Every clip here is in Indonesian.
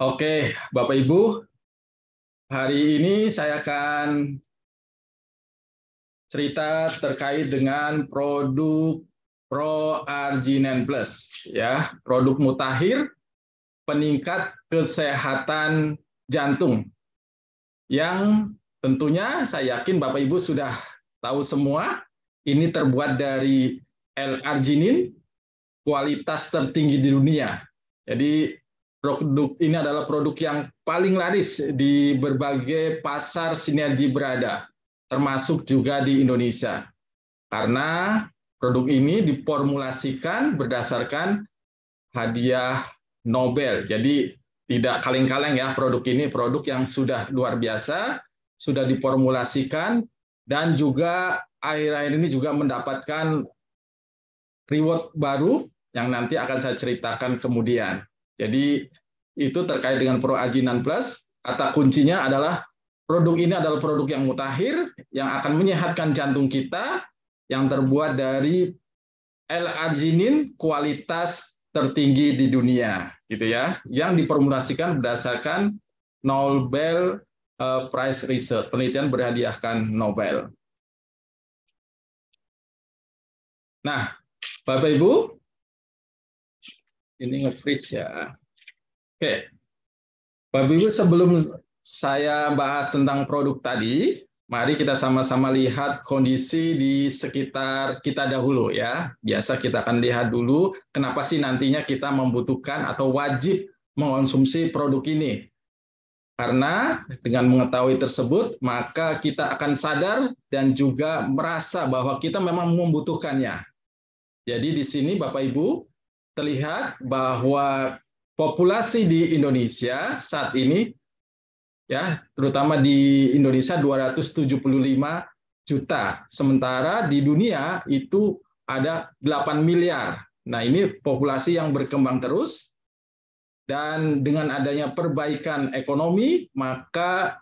Oke, Bapak Ibu, hari ini saya akan cerita terkait dengan produk Pro-Arginen Plus, ya, produk mutakhir peningkat kesehatan jantung yang tentunya saya yakin Bapak Ibu sudah tahu semua. Ini terbuat dari L-arginin, kualitas tertinggi di dunia. Jadi produk ini adalah produk yang paling laris di berbagai pasar sinergi berada, termasuk juga di Indonesia. Karena produk ini diformulasikan berdasarkan hadiah Nobel. Jadi tidak kaleng-kaleng ya, produk ini produk yang sudah luar biasa, sudah diformulasikan, dan juga akhir-akhir ini juga mendapatkan reward baru yang nanti akan saya ceritakan kemudian. Jadi itu terkait dengan Pro-Arginen Plus. Kata kuncinya adalah produk ini adalah produk yang mutakhir yang akan menyehatkan jantung kita, yang terbuat dari L-arginin kualitas tertinggi di dunia, gitu ya, yang diformulasikan berdasarkan Nobel Prize Research, penelitian berhadiahkan Nobel. Nah, Bapak Ibu, ini nge-freeze ya. Oke, Bapak Ibu, sebelum saya bahas tentang produk tadi, mari kita sama-sama lihat kondisi di sekitar kita dahulu ya. Biasa kita akan lihat dulu kenapa sih nantinya kita membutuhkan atau wajib mengonsumsi produk ini. Karena dengan mengetahui tersebut, maka kita akan sadar dan juga merasa bahwa kita memang membutuhkannya. Jadi di sini Bapak Ibu terlihat bahwa populasi di Indonesia saat ini, ya, terutama di Indonesia 275 juta, sementara di dunia itu ada 8 miliar. Nah, ini populasi yang berkembang terus, dan dengan adanya perbaikan ekonomi, maka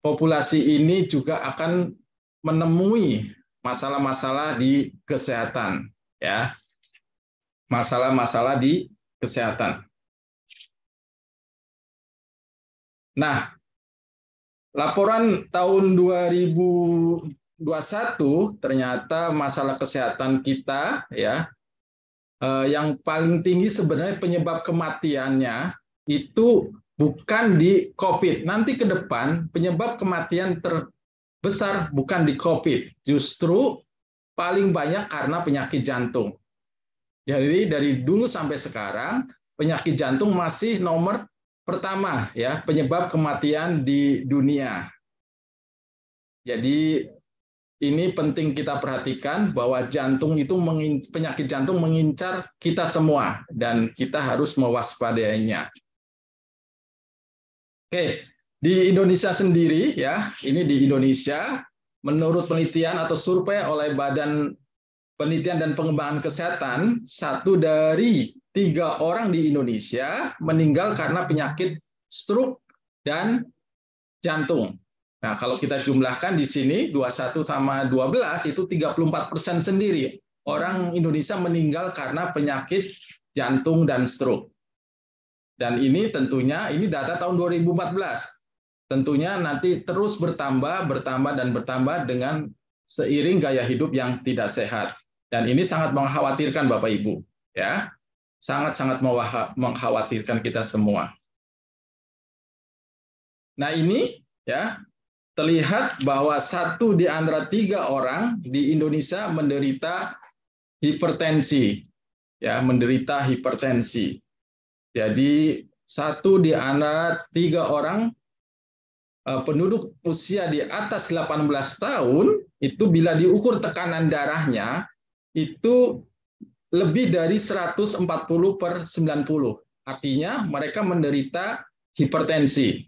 populasi ini juga akan menemui masalah-masalah di kesehatan, ya, masalah-masalah di kesehatan. Nah, laporan tahun 2021 ternyata masalah kesehatan kita, ya, yang paling tinggi sebenarnya penyebab kematiannya itu bukan di COVID. Nanti ke depan penyebab kematian terbesar bukan di COVID, justru paling banyak karena penyakit jantung. Jadi dari dulu sampai sekarang penyakit jantung masih nomor pertama ya penyebab kematian di dunia. Jadi ini penting kita perhatikan bahwa jantung itu penyakit jantung mengincar kita semua dan kita harus mewaspadainya. Oke, di Indonesia sendiri ya, ini di Indonesia menurut penelitian atau survei oleh Badan Penelitian dan Pengembangan Kesehatan, 1 dari 3 orang di Indonesia meninggal karena penyakit stroke dan jantung. Nah, kalau kita jumlahkan di sini 21 sama 12 itu 34% sendiri orang Indonesia meninggal karena penyakit jantung dan stroke. Dan ini tentunya ini data tahun 2014. Tentunya nanti terus bertambah dengan seiring gaya hidup yang tidak sehat. Dan ini sangat mengkhawatirkan Bapak Ibu, ya. Sangat-sangat mengkhawatirkan kita semua. Nah, ini ya terlihat bahwa 1 di antara 3 orang di Indonesia menderita hipertensi, ya, menderita hipertensi. Jadi 1 di antara 3 orang penduduk usia di atas 18 tahun itu bila diukur tekanan darahnya itu lebih dari 140/90. Artinya mereka menderita hipertensi.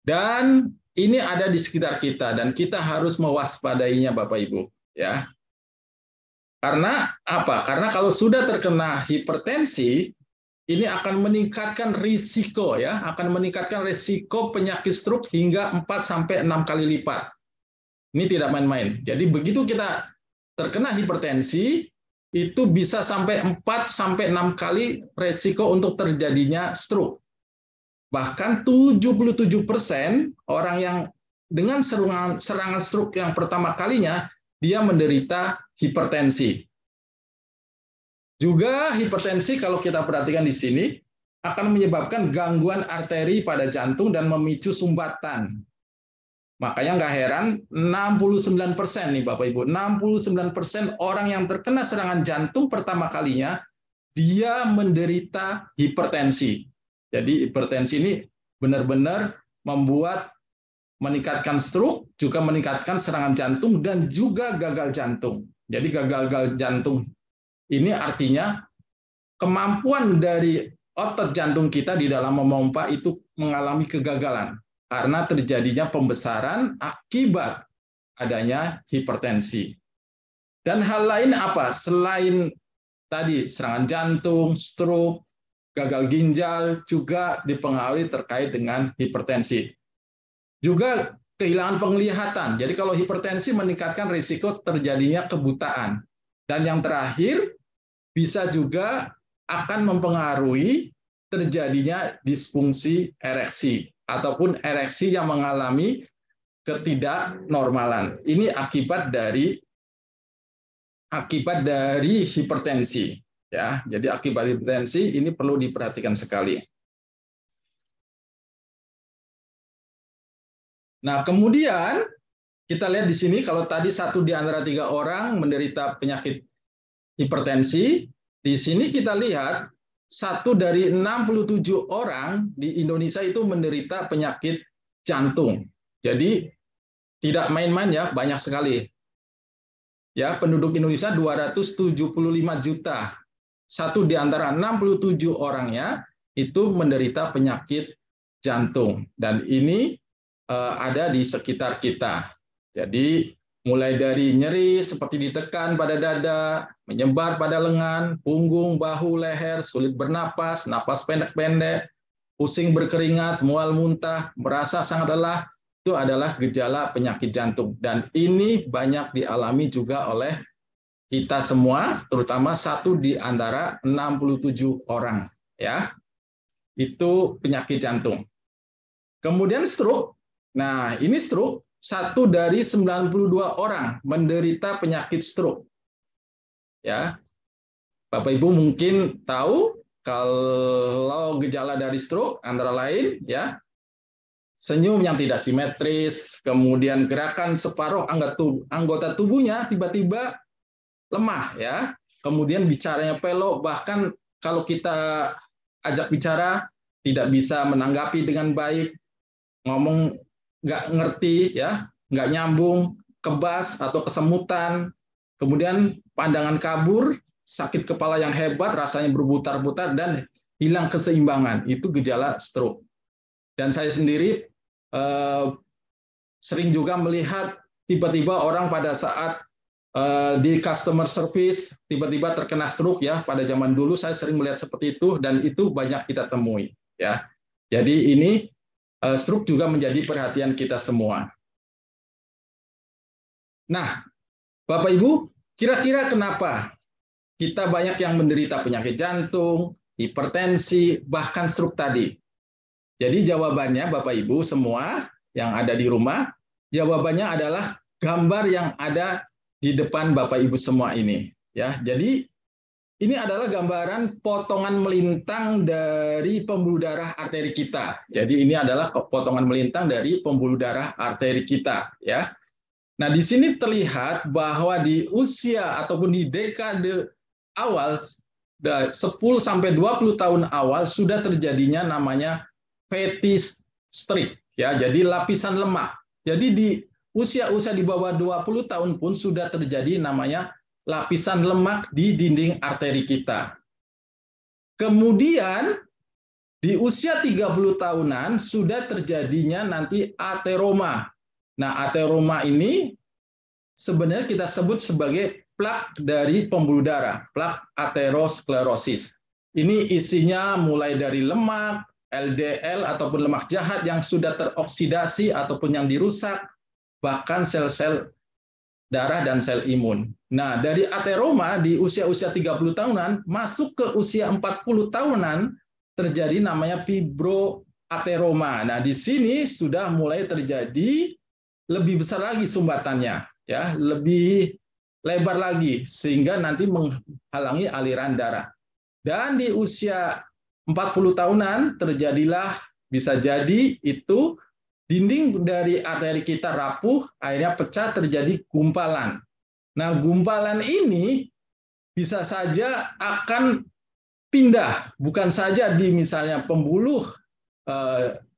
Dan ini ada di sekitar kita dan kita harus mewaspadainya Bapak Ibu, ya. Karena apa? Karena kalau sudah terkena hipertensi, ini akan meningkatkan risiko ya, akan meningkatkan risiko penyakit stroke hingga 4-6 kali lipat. Ini tidak main-main. Jadi begitu kita terkena hipertensi, itu bisa sampai 4-6 kali risiko untuk terjadinya stroke. Bahkan 77% orang yang dengan serangan stroke yang pertama kalinya, dia menderita hipertensi. Juga hipertensi kalau kita perhatikan di sini, akan menyebabkan gangguan arteri pada jantung dan memicu sumbatan. Makanya nggak heran 69% nih Bapak Ibu, 69% orang yang terkena serangan jantung pertama kalinya dia menderita hipertensi. Jadi hipertensi ini benar-benar membuat meningkatkan stroke, juga meningkatkan serangan jantung dan juga gagal jantung. Jadi gagal jantung ini artinya kemampuan dari otot jantung kita di dalam memompa itu mengalami kegagalan karena terjadinya pembesaran akibat adanya hipertensi. Dan hal lain apa? Selain tadi serangan jantung, stroke, gagal ginjal juga dipengaruhi terkait dengan hipertensi. Juga kehilangan penglihatan. Jadi kalau hipertensi meningkatkan risiko terjadinya kebutaan. Dan yang terakhir bisa juga akan mempengaruhi terjadinya disfungsi ereksi ataupun ereksi yang mengalami ketidaknormalan. Ini akibat dari hipertensi, ya. Jadi akibat hipertensi ini perlu diperhatikan sekali. Nah, kemudian kita lihat di sini kalau tadi 1 di antara 3 orang menderita penyakit hipertensi, di sini kita lihat 1 dari 67 orang di Indonesia itu menderita penyakit jantung. Jadi tidak main-main ya, banyak sekali. Ya, penduduk Indonesia 275 juta. 1 di antara 67 orangnya itu menderita penyakit jantung. Dan ini ada di sekitar kita. Jadi mulai dari nyeri seperti ditekan pada dada, menyebar pada lengan, punggung, bahu, leher, sulit bernapas, napas pendek-pendek, pusing berkeringat, mual muntah, merasa sangat lelah, itu adalah gejala penyakit jantung. Dan ini banyak dialami juga oleh kita semua, terutama 1 di antara 67 orang. Ya, itu penyakit jantung. Kemudian stroke. Nah, ini stroke. 1 dari 92 orang menderita penyakit stroke. Ya, Bapak Ibu mungkin tahu kalau gejala dari stroke antara lain ya senyum yang tidak simetris, kemudian gerakan separuh anggota tubuhnya tiba-tiba lemah ya, kemudian bicaranya pelok, bahkan kalau kita ajak bicara tidak bisa menanggapi dengan baik, ngomong nggak ngerti ya, nggak nyambung, kebas atau kesemutan, kemudian pandangan kabur, sakit kepala yang hebat, rasanya berputar-putar dan hilang keseimbangan. Itu gejala stroke. Dan saya sendiri sering juga melihat tiba-tiba orang pada saat di customer service tiba-tiba terkena stroke ya. Pada zaman dulu saya sering melihat seperti itu dan itu banyak kita temui ya. Jadi ini stroke juga menjadi perhatian kita semua. Nah, Bapak Ibu, kira-kira kenapa kita banyak yang menderita penyakit jantung, hipertensi, bahkan stroke tadi? Jadi jawabannya Bapak Ibu semua yang ada di rumah, jawabannya adalah gambar yang ada di depan Bapak Ibu semua ini. Ya, jadi ini adalah gambaran potongan melintang dari pembuluh darah arteri kita. Jadi ini adalah potongan melintang dari pembuluh darah arteri kita, ya. Nah, di sini terlihat bahwa di usia ataupun di dekade awal 10 sampai 20 tahun awal sudah terjadinya namanya fatty streak, ya. Jadi lapisan lemak. Jadi di usia-usia di bawah 20 tahun pun sudah terjadi namanya lapisan lemak di dinding arteri kita. Kemudian di usia 30 tahunan sudah terjadinya nanti ateroma. Nah, ateroma ini sebenarnya kita sebut sebagai plak dari pembuluh darah, plak aterosklerosis. Ini isinya mulai dari lemak, LDL ataupun lemak jahat yang sudah teroksidasi ataupun yang dirusak, bahkan sel-sel darah dan sel imun. Nah, dari ateroma di usia-usia 30 tahunan masuk ke usia 40 tahunan terjadi namanya ateroma. Nah, di sini sudah mulai terjadi lebih besar lagi sumbatannya, ya, lebih lebar lagi sehingga nanti menghalangi aliran darah. Dan di usia 40 tahunan terjadilah bisa jadi itu dinding dari arteri kita rapuh, akhirnya pecah, terjadi gumpalan. Nah, gumpalan ini bisa saja akan pindah, bukan saja di misalnya pembuluh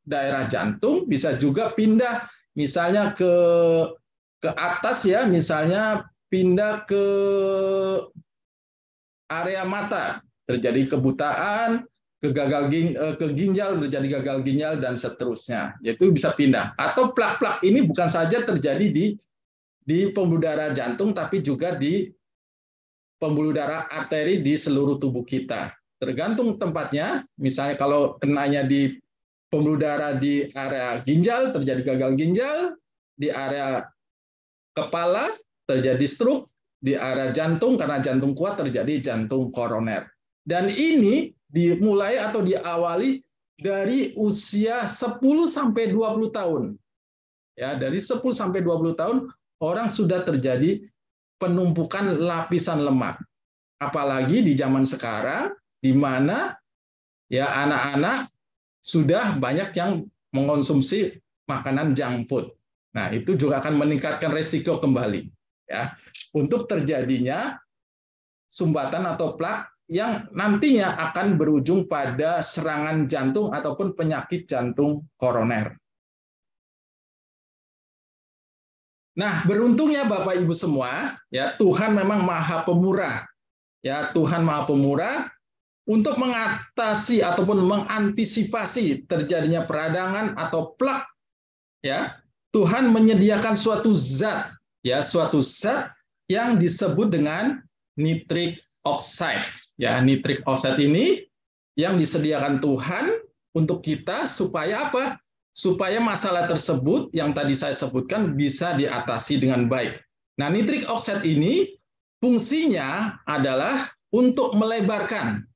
daerah jantung, bisa juga pindah misalnya ke atas ya, misalnya pindah ke area mata, terjadi kebutaan, ke ginjal, terjadi gagal ginjal dan seterusnya. Itu bisa pindah. Atau plak-plak ini bukan saja terjadi di pembuluh darah jantung, tapi juga di pembuluh darah arteri di seluruh tubuh kita. Tergantung tempatnya, misalnya kalau kenanya di pembuluh darah di area ginjal, terjadi gagal ginjal, di area kepala, terjadi stroke, di area jantung, karena jantung kuat, terjadi jantung koroner. Dan ini dimulai atau diawali dari usia 10 sampai 20 tahun. Ya, dari 10 sampai 20 tahun orang sudah terjadi penumpukan lapisan lemak. Apalagi di zaman sekarang di mana ya anak-anak sudah banyak yang mengonsumsi makanan junk food. Nah, itu juga akan meningkatkan resiko kembali ya untuk terjadinya sumbatan atau plak yang nantinya akan berujung pada serangan jantung ataupun penyakit jantung koroner. Nah, beruntungnya Bapak Ibu semua, ya Tuhan memang Maha Pemurah. Ya, Tuhan Maha Pemurah untuk mengatasi ataupun mengantisipasi terjadinya peradangan atau plak, ya. Tuhan menyediakan suatu zat, ya, suatu zat yang disebut dengan nitric oxide. Ya, nitric oxide ini yang disediakan Tuhan untuk kita supaya apa? Supaya masalah tersebut yang tadi saya sebutkan bisa diatasi dengan baik. Nah, nitric oxide ini fungsinya adalah untuk melebarkan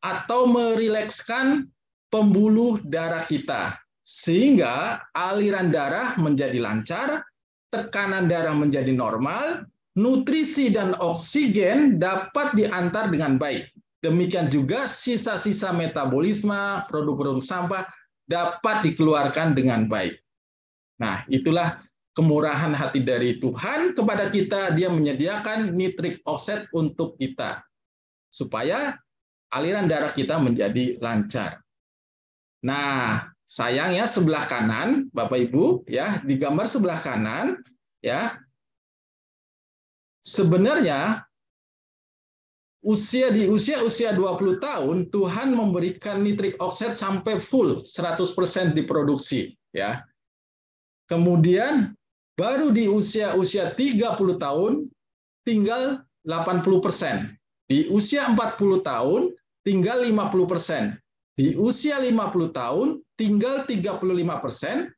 atau merilekskan pembuluh darah kita sehingga aliran darah menjadi lancar, tekanan darah menjadi normal, nutrisi dan oksigen dapat diantar dengan baik. Demikian juga sisa-sisa metabolisme, produk-produk sampah dapat dikeluarkan dengan baik. Nah, itulah kemurahan hati dari Tuhan kepada kita. Dia menyediakan nitric oxide untuk kita supaya aliran darah kita menjadi lancar. Nah, sayangnya sebelah kanan, Bapak Ibu, ya, di gambar sebelah kanan, ya, sebenarnya di usia 20 tahun Tuhan memberikan nitric oxide sampai full 100% diproduksi, ya. Kemudian baru di usia 30 tahun tinggal 80%. Di usia 40 tahun tinggal 50%. Di usia 50 tahun tinggal 35%,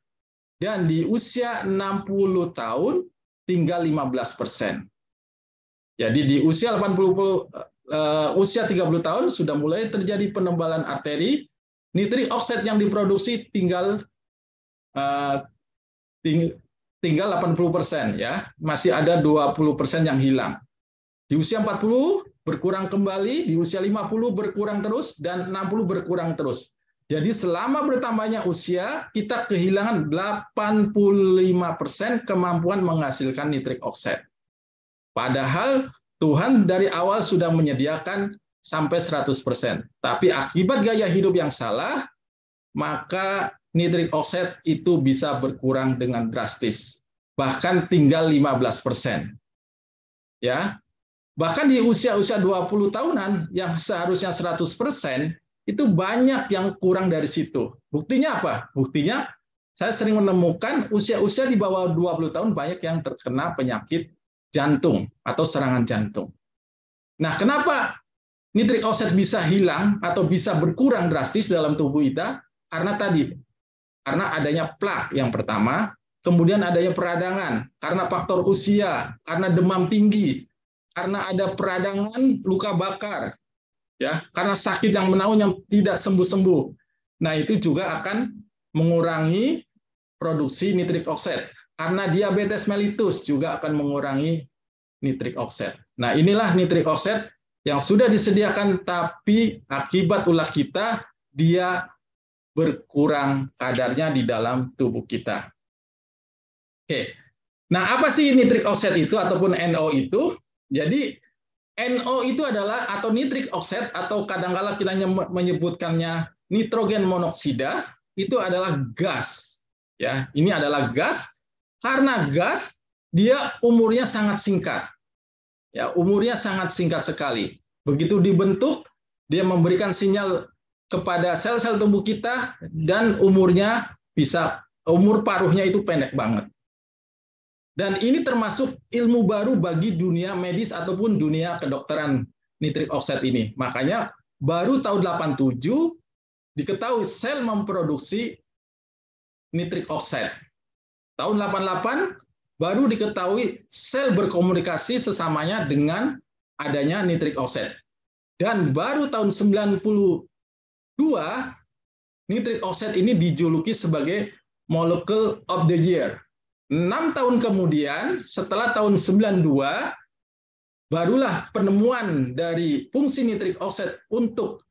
dan di usia 60 tahun tinggal 15%. Jadi di usia 30 tahun sudah mulai terjadi penebalan arteri, nitric oxide yang diproduksi tinggal 80%, ya. Masih ada 20% yang hilang. Di usia 40 berkurang kembali, di usia 50 berkurang terus, dan 60 berkurang terus. Jadi selama bertambahnya usia, kita kehilangan 85% kemampuan menghasilkan nitric oxide. Padahal Tuhan dari awal sudah menyediakan sampai 100%. Tapi akibat gaya hidup yang salah, maka nitric oxide itu bisa berkurang dengan drastis. Bahkan tinggal 15%. Ya. Bahkan di usia-usia 20 tahunan yang seharusnya 100%, itu banyak yang kurang dari situ. Buktinya apa? Buktinya saya sering menemukan usia-usia di bawah 20 tahun banyak yang terkena penyakit jantung atau serangan jantung. Nah, kenapa nitric oxide bisa hilang atau bisa berkurang drastis dalam tubuh kita? Karena adanya plak yang pertama, kemudian adanya peradangan, karena faktor usia, karena demam tinggi, karena ada peradangan luka bakar, ya, karena sakit yang menaun yang tidak sembuh-sembuh, Nah, itu juga akan mengurangi produksi nitrik oksid. Karena diabetes mellitus juga akan mengurangi nitrik oksid. Nah, inilah nitrik oksid yang sudah disediakan, tapi akibat ulah kita, dia berkurang kadarnya di dalam tubuh kita. Oke, nah apa sih nitrik oksid itu ataupun NO itu? Jadi NO itu adalah atau nitrik oksid atau kadang-kala kita menyebutkannya nitrogen monoksida, itu adalah gas. Ya, ini adalah gas. Karena gas dia umurnya sangat singkat. Ya, umurnya sangat singkat sekali. Begitu dibentuk, dia memberikan sinyal kepada sel-sel tubuh kita dan umur paruhnya itu pendek banget. Dan ini termasuk ilmu baru bagi dunia medis ataupun dunia kedokteran, nitrik oksid ini. Makanya baru tahun 87 diketahui sel memproduksi nitrik oksid. Tahun 88 baru diketahui sel berkomunikasi sesamanya dengan adanya nitrik oksid. Dan baru tahun 92 nitrik oksid ini dijuluki sebagai molecule of the year. 6 tahun kemudian, setelah tahun 92, barulah penemuan dari fungsi nitrik oksid untuk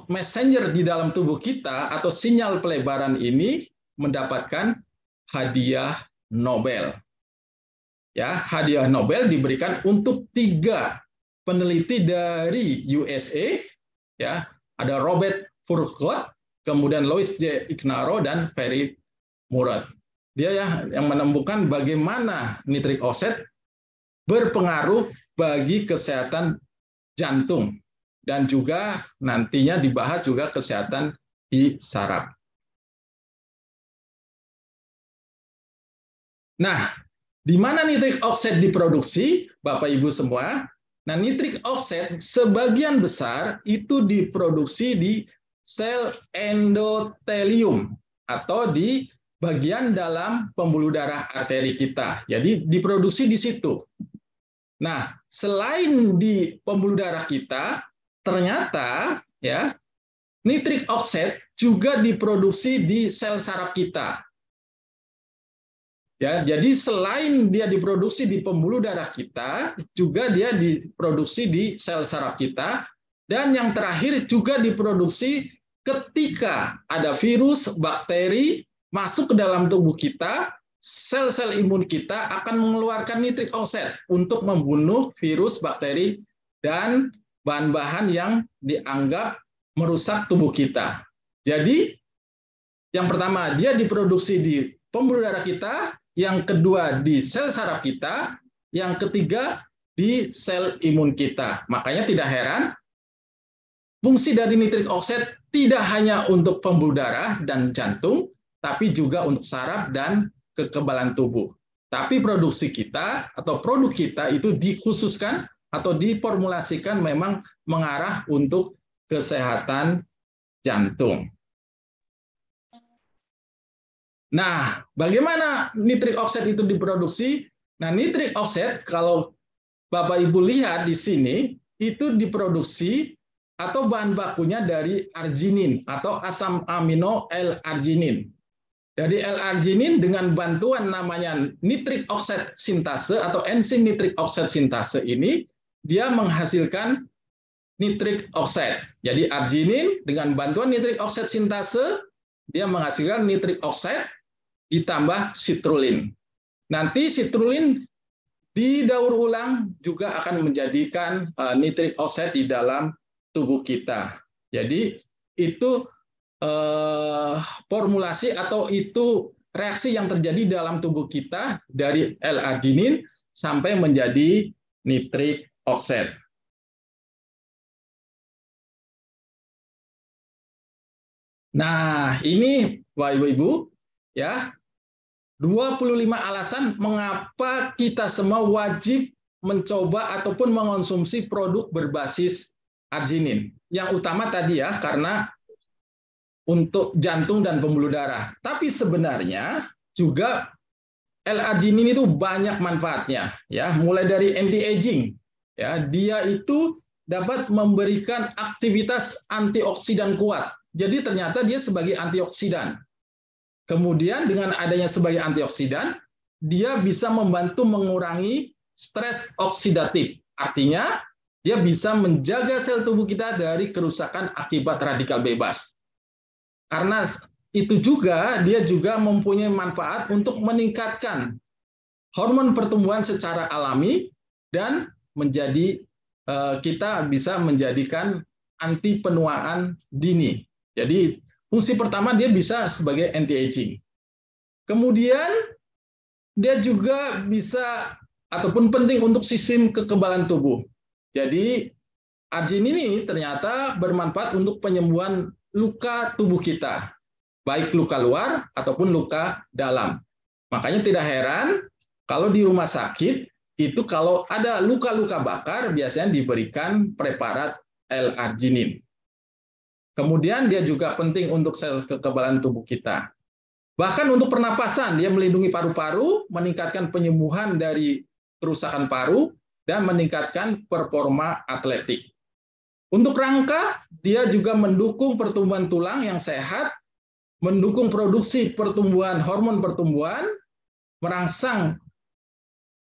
messenger di dalam tubuh kita atau sinyal pelebaran ini mendapatkan hadiah Nobel. Ya, hadiah Nobel diberikan untuk 3 peneliti dari USA, ya, ada Robert Furgot, kemudian Louis J. Ignarro dan Perry Murad. Dia yang menemukan bagaimana nitrik oksid berpengaruh bagi kesehatan jantung dan juga nantinya dibahas juga kesehatan di saraf. Nah, di mana nitrik oksid diproduksi, Bapak Ibu semua? Nah, nitrik oksid sebagian besar itu diproduksi di sel endotelium atau di bagian dalam pembuluh darah arteri kita. Jadi diproduksi di situ. Nah, selain di pembuluh darah kita, ternyata ya nitrik oksid juga diproduksi di sel saraf kita. Ya, jadi selain dia diproduksi di pembuluh darah kita, juga dia diproduksi di sel saraf kita, dan yang terakhir juga diproduksi ketika ada virus, bakteri masuk ke dalam tubuh kita, sel-sel imun kita akan mengeluarkan nitrik oksid untuk membunuh virus, bakteri, dan bahan-bahan yang dianggap merusak tubuh kita. Jadi, yang pertama, dia diproduksi di pembuluh darah kita, yang kedua di sel saraf kita, yang ketiga di sel imun kita. Makanya tidak heran, fungsi dari nitrik oksid tidak hanya untuk pembuluh darah dan jantung, tapi juga untuk saraf dan kekebalan tubuh. Tapi produksi kita atau produk kita itu dikhususkan atau diformulasikan memang mengarah untuk kesehatan jantung. Nah, bagaimana nitrik oksid itu diproduksi? Nah, nitrik oksid kalau Bapak Ibu lihat di sini itu diproduksi atau bahan bakunya dari arginin atau asam amino L-arginin. Jadi L-arginin dengan bantuan namanya nitrik oksid sintase atau enzim nitrik oksid sintase ini dia menghasilkan nitrik oksid. Jadi arginin dengan bantuan nitrik oksid sintase dia menghasilkan nitrik oksid ditambah citrulline. Nanti citrulline didaur ulang juga akan menjadikan nitrik oksid di dalam tubuh kita. Jadi itu formulasi atau itu reaksi yang terjadi dalam tubuh kita dari L-arginin sampai menjadi nitrik oksid. Nah, ini Bapak Ibu ya, 25 alasan mengapa kita semua wajib mencoba ataupun mengonsumsi produk berbasis arginin. Yang utama tadi ya, karena untuk jantung dan pembuluh darah. Tapi sebenarnya juga L-arginin itu banyak manfaatnya, ya, mulai dari anti-aging, ya, dia itu dapat memberikan aktivitas antioksidan kuat. jadi ternyata dia sebagai antioksidan. Kemudian dengan adanya sebagai antioksidan, dia bisa membantu mengurangi stres oksidatif. Artinya, dia bisa menjaga sel tubuh kita dari kerusakan akibat radikal bebas. Karena itu juga, dia juga mempunyai manfaat untuk meningkatkan hormon pertumbuhan secara alami dan menjadi kita bisa menjadikan anti penuaan dini. Jadi fungsi pertama dia bisa sebagai anti-aging. Kemudian dia juga bisa ataupun penting untuk sistem kekebalan tubuh. Jadi arginin ini ternyata bermanfaat untuk penyembuhan luka tubuh kita, baik luka luar ataupun luka dalam. Makanya tidak heran kalau di rumah sakit itu kalau ada luka-luka bakar biasanya diberikan preparat L-arginin. Kemudian dia juga penting untuk sel kekebalan tubuh kita. Bahkan untuk pernapasan, dia melindungi paru-paru, meningkatkan penyembuhan dari kerusakan paru, dan meningkatkan performa atletik. Untuk rangka, dia juga mendukung pertumbuhan tulang yang sehat, mendukung produksi pertumbuhan hormon pertumbuhan, merangsang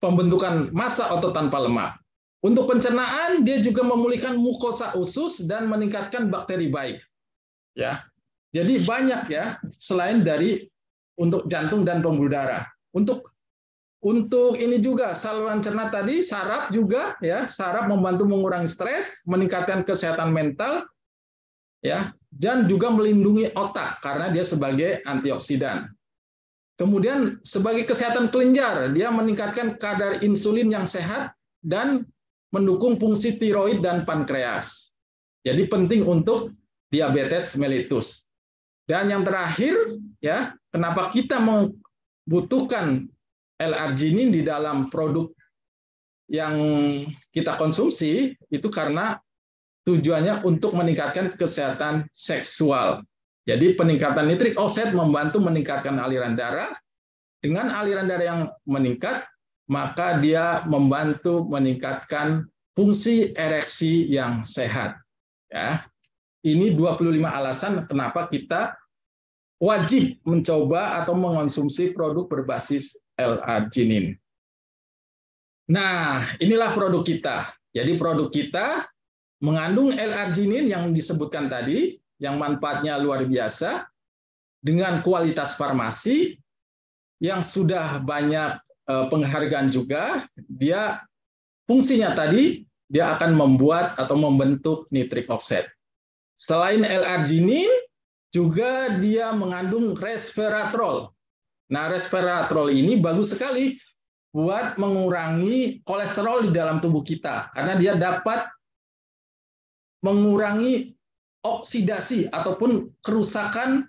pembentukan massa otot tanpa lemak. Untuk pencernaan, dia juga memulihkan mukosa usus dan meningkatkan bakteri baik. Ya, jadi banyak ya selain dari untuk jantung dan pembuluh darah. Untuk ini juga saluran cerna tadi, saraf juga ya, saraf membantu mengurangi stres, meningkatkan kesehatan mental, ya, dan juga melindungi otak karena dia sebagai antioksidan. Kemudian sebagai kesehatan kelenjar, dia meningkatkan kadar insulin yang sehat dan mendukung fungsi tiroid dan pankreas. Jadi penting untuk diabetes mellitus. Dan yang terakhir, ya, kenapa kita membutuhkan L-arginin di dalam produk yang kita konsumsi, itu karena tujuannya untuk meningkatkan kesehatan seksual. Jadi peningkatan nitrik oksid membantu meningkatkan aliran darah. Dengan aliran darah yang meningkat, maka dia membantu meningkatkan fungsi ereksi yang sehat. Ya. Ini 25 alasan kenapa kita wajib mencoba atau mengonsumsi produk berbasis L-arginin. Nah, inilah produk kita. Jadi produk kita mengandung L-arginin yang disebutkan tadi, yang manfaatnya luar biasa, dengan kualitas farmasi, yang sudah banyak penghargaan juga. Dia fungsinya tadi, dia akan membuat atau membentuk nitrik oksid. Selain L-arginin, juga dia mengandung resveratrol. Nah, resveratrol ini bagus sekali buat mengurangi kolesterol di dalam tubuh kita, karena dia dapat mengurangi oksidasi ataupun kerusakan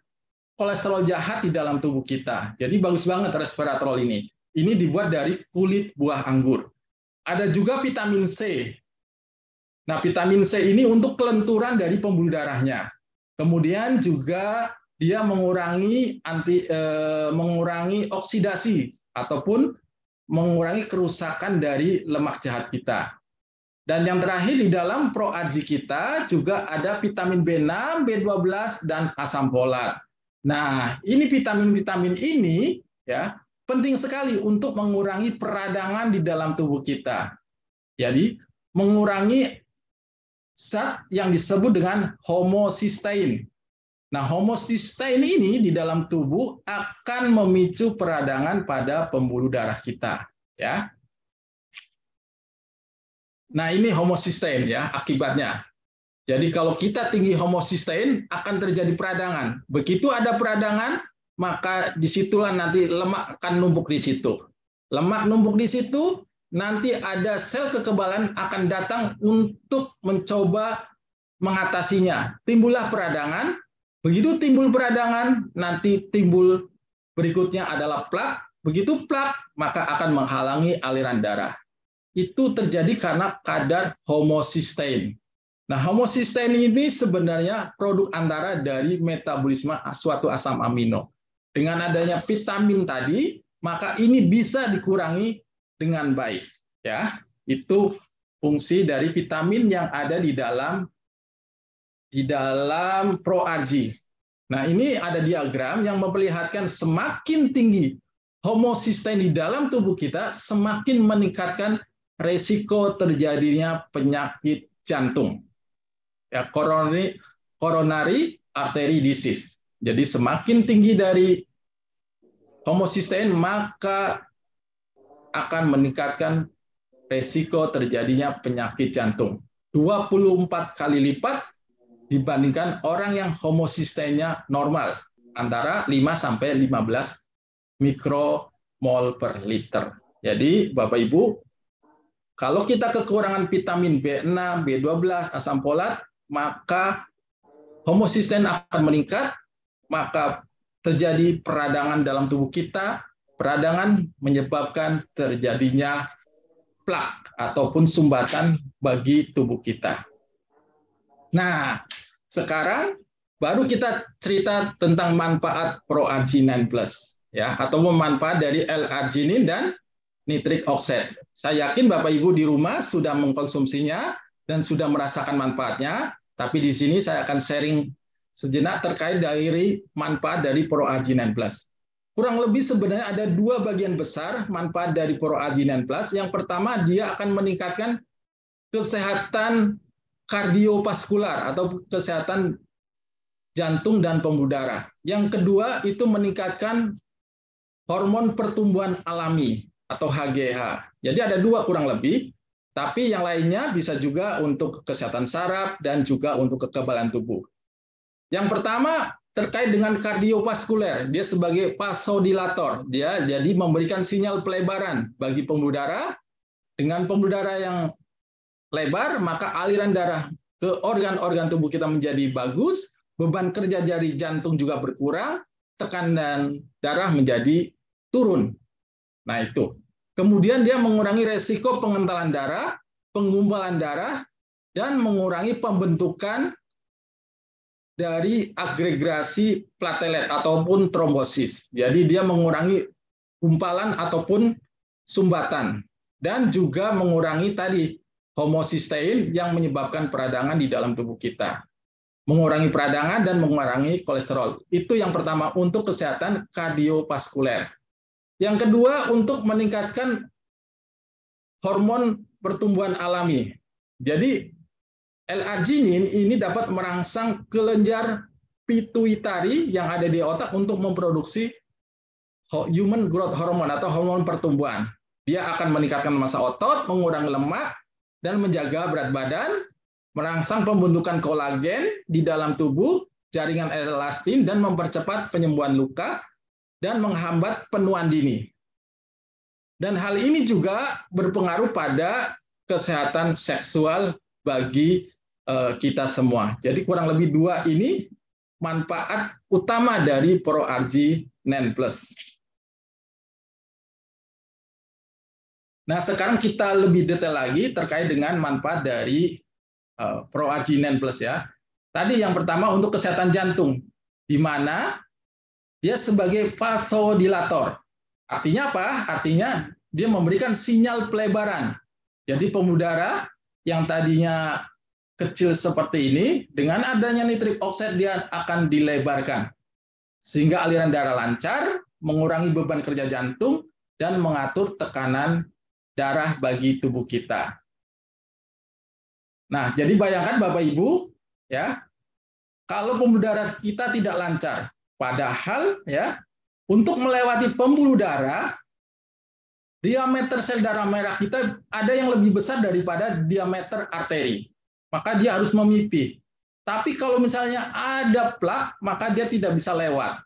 kolesterol jahat di dalam tubuh kita. Jadi bagus banget resveratrol ini. Ini dibuat dari kulit buah anggur. Ada juga vitamin C. Nah, vitamin C ini untuk kelenturan dari pembuluh darahnya. Kemudian juga dia mengurangi oksidasi ataupun mengurangi kerusakan dari lemak jahat kita. Dan yang terakhir di dalam ProArgi kita juga ada vitamin B6, B12 dan asam folat. Nah, ini vitamin-vitamin ini ya penting sekali untuk mengurangi peradangan di dalam tubuh kita. Jadi, mengurangi zat yang disebut dengan homocysteine. Nah, homocysteine ini di dalam tubuh akan memicu peradangan pada pembuluh darah kita, ya. Nah, ini homocysteine ya akibatnya. Jadi kalau kita tinggi homocysteine akan terjadi peradangan. Begitu ada peradangan, maka disitulah nanti lemak akan numpuk di situ. Lemak numpuk di situ, nanti ada sel kekebalan akan datang untuk mencoba mengatasinya. Timbullah peradangan. Begitu timbul peradangan, nanti timbul berikutnya adalah plak. Begitu plak, maka akan menghalangi aliran darah. Itu terjadi karena kadar homocysteine. Nah, homocysteine ini sebenarnya produk antara dari metabolisme suatu asam amino. Dengan adanya vitamin tadi, maka ini bisa dikurangi dengan baik. Ya, itu fungsi dari vitamin yang ada di dalam di dalam ProRG. Nah, ini ada diagram yang memperlihatkan semakin tinggi homosistein di dalam tubuh kita, semakin meningkatkan resiko terjadinya penyakit jantung. Ya, coronary artery disease. Jadi semakin tinggi dari homosistein, maka akan meningkatkan resiko terjadinya penyakit jantung. 24 kali lipat dibandingkan orang yang homosisteinnya normal, antara 5 sampai 15 mikromol per liter. Jadi Bapak Ibu, kalau kita kekurangan vitamin B6, B12, asam folat, maka homosistein akan meningkat, maka terjadi peradangan dalam tubuh kita, peradangan menyebabkan terjadinya plak ataupun sumbatan bagi tubuh kita. Nah, sekarang baru kita cerita tentang manfaat ProArgi-9 Plus, ya, atau manfaat dari L-arginin dan nitric oxide. Saya yakin Bapak Ibu di rumah sudah mengkonsumsinya dan sudah merasakan manfaatnya, tapi di sini saya akan sharing sejenak terkait dari manfaat dari ProArgi-9 Plus. Kurang lebih sebenarnya ada dua bagian besar manfaat dari ProArgi-9 Plus. Yang pertama, dia akan meningkatkan kesehatan kardiovaskular atau kesehatan jantung dan pembuluh darah. Yang kedua itu meningkatkan hormon pertumbuhan alami atau HGH. Jadi ada dua kurang lebih, tapi yang lainnya bisa juga untuk kesehatan saraf dan juga untuk kekebalan tubuh. Yang pertama terkait dengan kardiovaskuler, dia sebagai vasodilator, dia jadi memberikan sinyal pelebaran bagi pembuluh darah. Dengan pembuluh darah yang lebar, maka aliran darah ke organ-organ tubuh kita menjadi bagus, beban kerja jari jantung juga berkurang, tekanan darah menjadi turun. Nah, itu. Kemudian dia mengurangi resiko pengentalan darah, penggumpalan darah, dan mengurangi pembentukan dari agregasi platelet ataupun trombosis. Jadi dia mengurangi gumpalan ataupun sumbatan, dan juga mengurangi tadi homosistein yang menyebabkan peradangan di dalam tubuh kita. Mengurangi peradangan dan mengurangi kolesterol. Itu yang pertama untuk kesehatan kardiovaskuler. Yang kedua untuk meningkatkan hormon pertumbuhan alami. Jadi L-arginin ini dapat merangsang kelenjar pituitari yang ada di otak untuk memproduksi human growth hormone atau hormon pertumbuhan. Dia akan meningkatkan massa otot, mengurangi lemak, dan menjaga berat badan, merangsang pembentukan kolagen di dalam tubuh, jaringan elastin, dan mempercepat penyembuhan luka, dan menghambat penuaan dini. Dan hal ini juga berpengaruh pada kesehatan seksual bagi kita semua. Jadi kurang lebih dua ini manfaat utama dari ProArgi-9 Plus. Nah, sekarang kita lebih detail lagi terkait dengan manfaat dari ProArgi-9 Plus ya. Tadi yang pertama untuk kesehatan jantung, di mana dia sebagai vasodilator. Artinya apa? Artinya dia memberikan sinyal pelebaran. Jadi pembuluh darah yang tadinya kecil seperti ini, dengan adanya nitric oxide dia akan dilebarkan. Sehingga aliran darah lancar, mengurangi beban kerja jantung, dan mengatur tekanan darah bagi tubuh kita. Nah, jadi bayangkan Bapak Ibu, ya, kalau pembuluh darah kita tidak lancar, padahal ya, untuk melewati pembuluh darah, diameter sel darah merah kita ada yang lebih besar daripada diameter arteri. Maka dia harus memipih. Tapi kalau misalnya ada plak, maka dia tidak bisa lewat.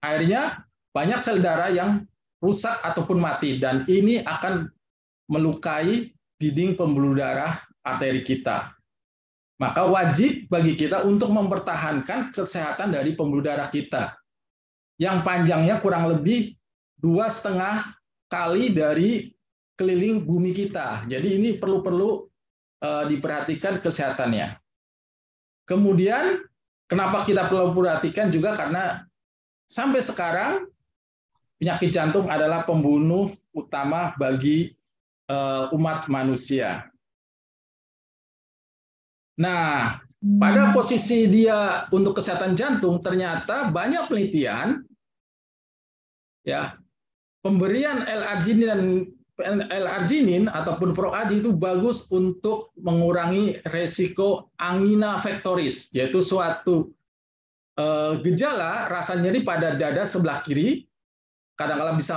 Akhirnya banyak sel darah yang rusak ataupun mati, dan ini akan melukai dinding pembuluh darah arteri kita. Maka wajib bagi kita untuk mempertahankan kesehatan dari pembuluh darah kita, yang panjangnya kurang lebih 2,5 kali dari keliling bumi kita. Jadi ini perlu diperhatikan kesehatannya. Kemudian kenapa kita perlu perhatikan juga karena sampai sekarang penyakit jantung adalah pembunuh utama bagi umat manusia. Nah, pada posisi dia untuk kesehatan jantung, ternyata banyak penelitian ya pemberian L-arginin ataupun proargi itu bagus untuk mengurangi resiko angina pectoris, yaitu suatu gejala rasa nyeri pada dada sebelah kiri, kadang-kadang bisa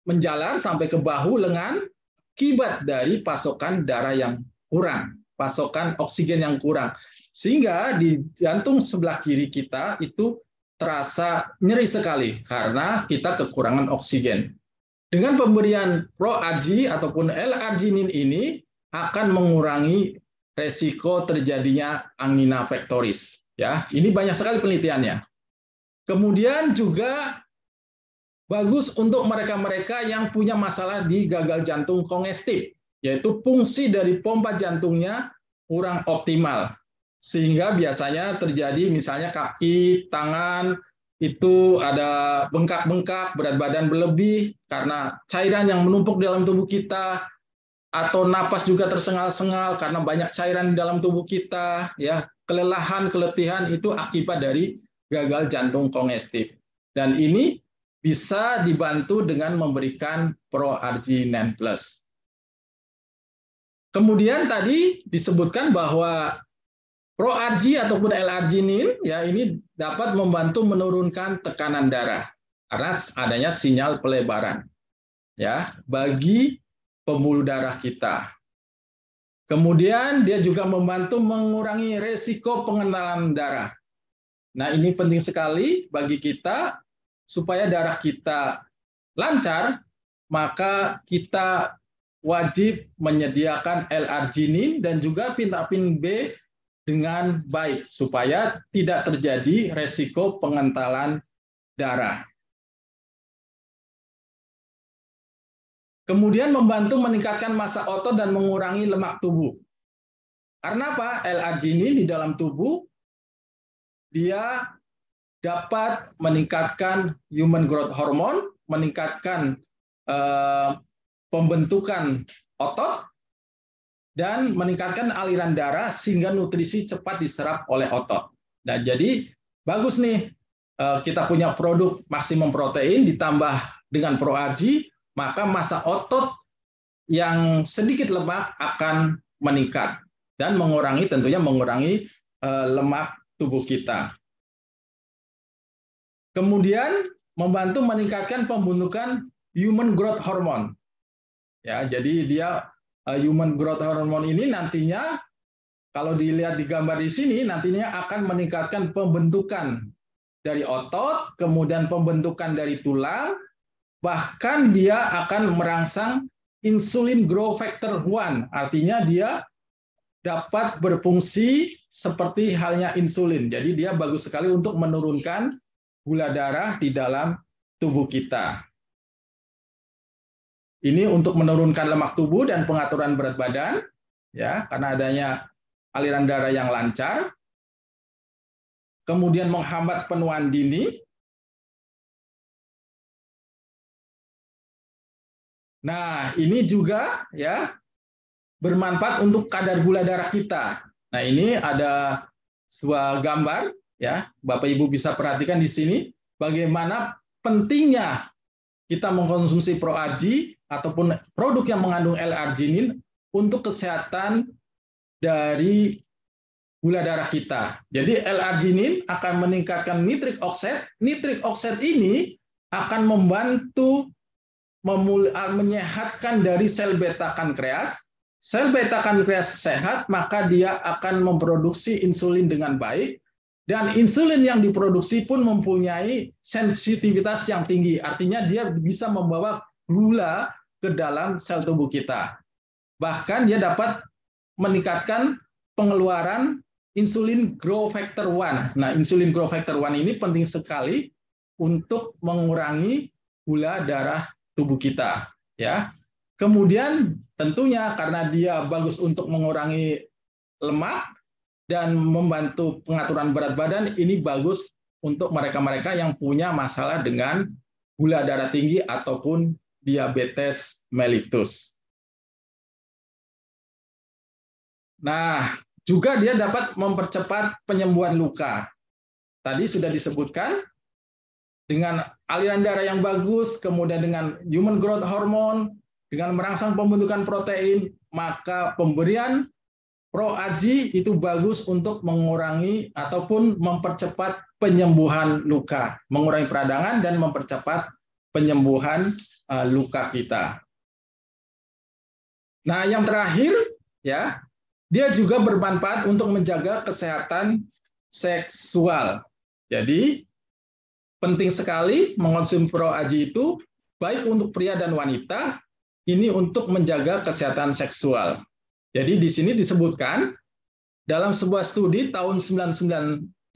menjalar sampai ke bahu, lengan, akibat dari pasokan darah yang kurang, pasokan oksigen yang kurang. Sehingga di jantung sebelah kiri kita itu terasa nyeri sekali karena kita kekurangan oksigen. Dengan pemberian proargi ataupun L-arginin ini akan mengurangi resiko terjadinya angina pectoris. Ya, ini banyak sekali penelitiannya. Kemudian juga bagus untuk mereka-mereka yang punya masalah di gagal jantung kongestif, yaitu fungsi dari pompa jantungnya kurang optimal. Sehingga biasanya terjadi misalnya kaki, tangan, itu ada bengkak-bengkak, berat badan berlebih karena cairan yang menumpuk dalam tubuh kita, atau napas juga tersengal-sengal karena banyak cairan di dalam tubuh kita, ya, kelelahan, keletihan itu akibat dari gagal jantung kongestif. Dan ini bisa dibantu dengan memberikan proarginen plus. Kemudian tadi disebutkan bahwa proargi ataupun L-arginin ya ini dapat membantu menurunkan tekanan darah karena adanya sinyal pelebaran ya bagi pembuluh darah kita. Kemudian dia juga membantu mengurangi resiko pengentalan darah. Nah, ini penting sekali bagi kita supaya darah kita lancar, maka kita wajib menyediakan L-arginin dan juga vitamin B dengan baik supaya tidak terjadi resiko pengentalan darah. Kemudian membantu meningkatkan massa otot dan mengurangi lemak tubuh. Karena apa? L-arginin di dalam tubuh dia dapat meningkatkan human growth hormone, meningkatkan pembentukan otot, dan meningkatkan aliran darah sehingga nutrisi cepat diserap oleh otot. Nah, jadi bagus nih kita punya produk maksimum protein ditambah dengan proargi, maka massa otot yang sedikit lemak akan meningkat dan tentunya mengurangi lemak tubuh kita. Kemudian membantu meningkatkan pembentukan human growth hormone. Ya, jadi dia human growth hormone ini nantinya kalau dilihat di gambar di sini nantinya akan meningkatkan pembentukan dari otot, kemudian pembentukan dari tulang, bahkan dia akan merangsang insulin growth factor 1. Artinya dia dapat berfungsi seperti halnya insulin. Jadi dia bagus sekali untuk menurunkan gula darah di dalam tubuh kita. Ini untuk menurunkan lemak tubuh dan pengaturan berat badan, ya, karena adanya aliran darah yang lancar. Kemudian menghambat penuaan dini. Nah, ini juga ya bermanfaat untuk kadar gula darah kita. Nah, ini ada sebuah gambar, ya, Bapak Ibu bisa perhatikan di sini bagaimana pentingnya kita mengkonsumsi proargi ataupun produk yang mengandung L-arginin untuk kesehatan dari gula darah kita. Jadi L-arginin akan meningkatkan nitric oxide. Nitric oxide ini akan membantu menyehatkan dari sel beta pankreas. Sel beta pankreas sehat, maka dia akan memproduksi insulin dengan baik. Dan insulin yang diproduksi pun mempunyai sensitivitas yang tinggi. Artinya dia bisa membawa gula ke dalam sel tubuh kita. Bahkan dia dapat meningkatkan pengeluaran insulin growth factor 1. Nah, insulin growth factor 1 ini penting sekali untuk mengurangi gula darah tubuh kita, ya. Kemudian tentunya karena dia bagus untuk mengurangi lemak dan membantu pengaturan berat badan, ini bagus untuk mereka-mereka yang punya masalah dengan gula darah tinggi ataupun diabetes mellitus. Nah, Juga dia dapat mempercepat penyembuhan luka. Tadi sudah disebutkan, dengan aliran darah yang bagus, kemudian dengan human growth hormone, dengan merangsang pembentukan protein, maka pemberian Pro-AG itu bagus untuk mengurangi ataupun mempercepat penyembuhan luka, mengurangi peradangan dan mempercepat penyembuhan luka kita. Nah, yang terakhir ya, dia juga bermanfaat untuk menjaga kesehatan seksual. Jadi penting sekali mengonsumsi Pro-AG itu baik untuk pria dan wanita, ini untuk menjaga kesehatan seksual. Jadi di sini disebutkan dalam sebuah studi tahun 1999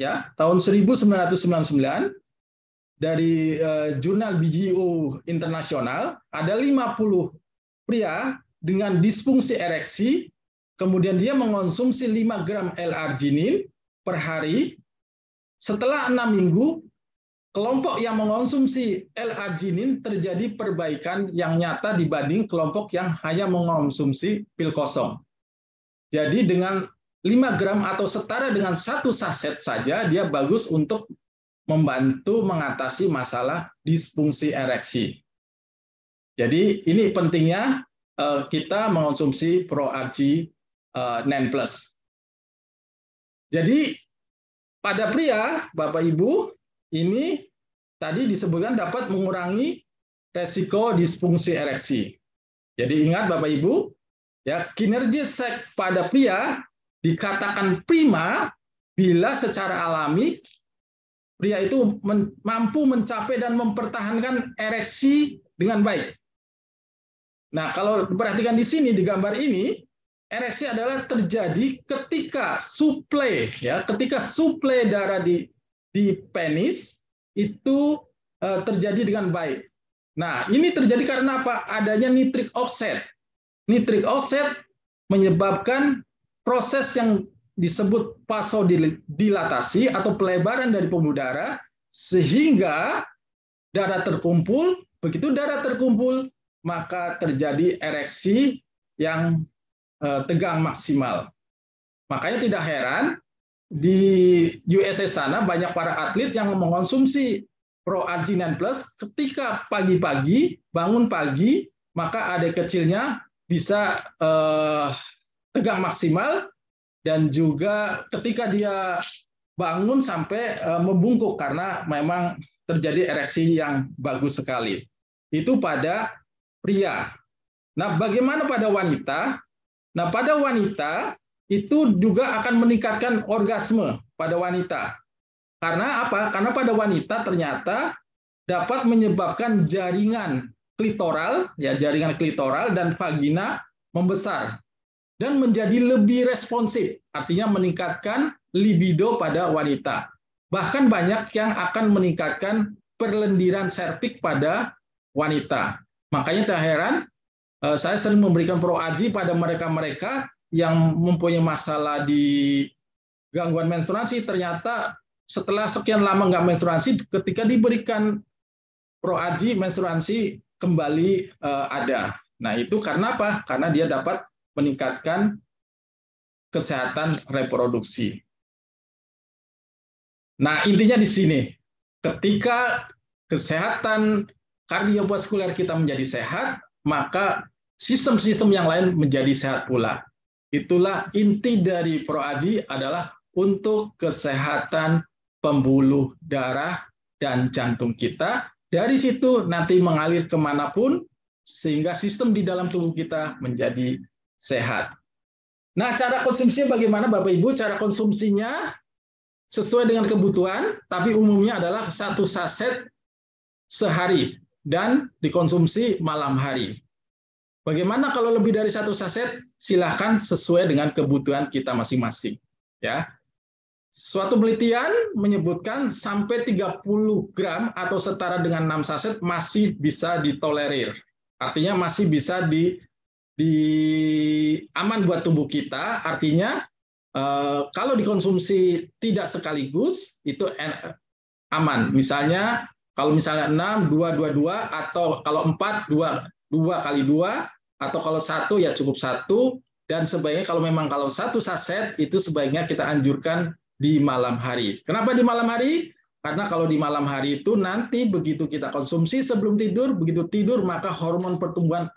dari jurnal BGO internasional, ada 50 pria dengan disfungsi ereksi, kemudian dia mengonsumsi 5 gram L-arginin per hari. Setelah 6 minggu, kelompok yang mengonsumsi L-arginin terjadi perbaikan yang nyata dibanding kelompok yang hanya mengonsumsi pil kosong. Jadi dengan 5 gram atau setara dengan 1 saset saja, dia bagus untuk membantu mengatasi masalah disfungsi ereksi. Jadi ini pentingnya kita mengonsumsi Pro-AG NEN+. Jadi pada pria, Bapak Ibu, ini tadi disebutkan dapat mengurangi resiko disfungsi ereksi. Jadi ingat Bapak Ibu, ya, kinerja seks pada pria dikatakan prima bila secara alami pria itu mampu mencapai dan mempertahankan ereksi dengan baik. Nah, kalau perhatikan di sini di gambar ini, ereksi adalah terjadi ketika suplai, ya, ketika suplai darah di penis itu terjadi dengan baik. Nah, ini terjadi karena apa? Adanya nitric oxide. Nitric oxide menyebabkan proses yang disebut vasodilatasi atau pelebaran dari pembuluh darah, sehingga darah terkumpul. Begitu darah terkumpul, maka terjadi ereksi yang tegang maksimal. Makanya tidak heran di USA sana banyak para atlet yang mengonsumsi Pro-AG NEN+ ketika pagi-pagi, bangun pagi, maka adik kecilnya bisa tegang maksimal, dan juga ketika dia bangun sampai membungkuk karena memang terjadi ereksi yang bagus sekali. Itu pada pria. Nah, bagaimana pada wanita? Nah, pada wanita itu juga akan meningkatkan orgasme pada wanita. Karena apa? Karena pada wanita ternyata dapat menyebabkan jaringan klitoral, ya, jaringan klitoral dan vagina membesar dan menjadi lebih responsif, artinya meningkatkan libido pada wanita. Bahkan banyak yang akan meningkatkan perlendiran serviks pada wanita. Makanya tak heran saya sering memberikan Pro-AG pada mereka-mereka yang mempunyai masalah di gangguan menstruasi. Ternyata setelah sekian lama nggak menstruasi, ketika diberikan Pro-AG, menstruasi kembali ada. Nah, itu karena apa? Karena dia dapat meningkatkan kesehatan reproduksi. Nah, intinya di sini, ketika kesehatan kardiovaskuler kita menjadi sehat, maka sistem-sistem yang lain menjadi sehat pula. Itulah inti dari Pro-AG, adalah untuk kesehatan pembuluh darah dan jantung kita. Dari situ nanti mengalir kemanapun, sehingga sistem di dalam tubuh kita menjadi sehat. Nah, cara konsumsinya bagaimana Bapak Ibu? Cara konsumsinya sesuai dengan kebutuhan, tapi umumnya adalah 1 saset sehari dan dikonsumsi malam hari. Bagaimana kalau lebih dari 1 saset? Silahkan sesuai dengan kebutuhan kita masing-masing. Ya. Suatu penelitian menyebutkan sampai 30 gram atau setara dengan 6 saset masih bisa ditolerir. Artinya masih bisa aman buat tubuh kita. Artinya kalau dikonsumsi tidak sekaligus itu aman. Misalnya kalau misalnya 6, 2, 2, 2, atau kalau 4, 2 kali 2, atau kalau 1 ya cukup 1, Dan sebaiknya kalau satu saset itu sebaiknya kita anjurkan di malam hari. Kenapa di malam hari? Karena kalau di malam hari itu nanti begitu kita konsumsi sebelum tidur, begitu tidur maka hormon pertumbuhan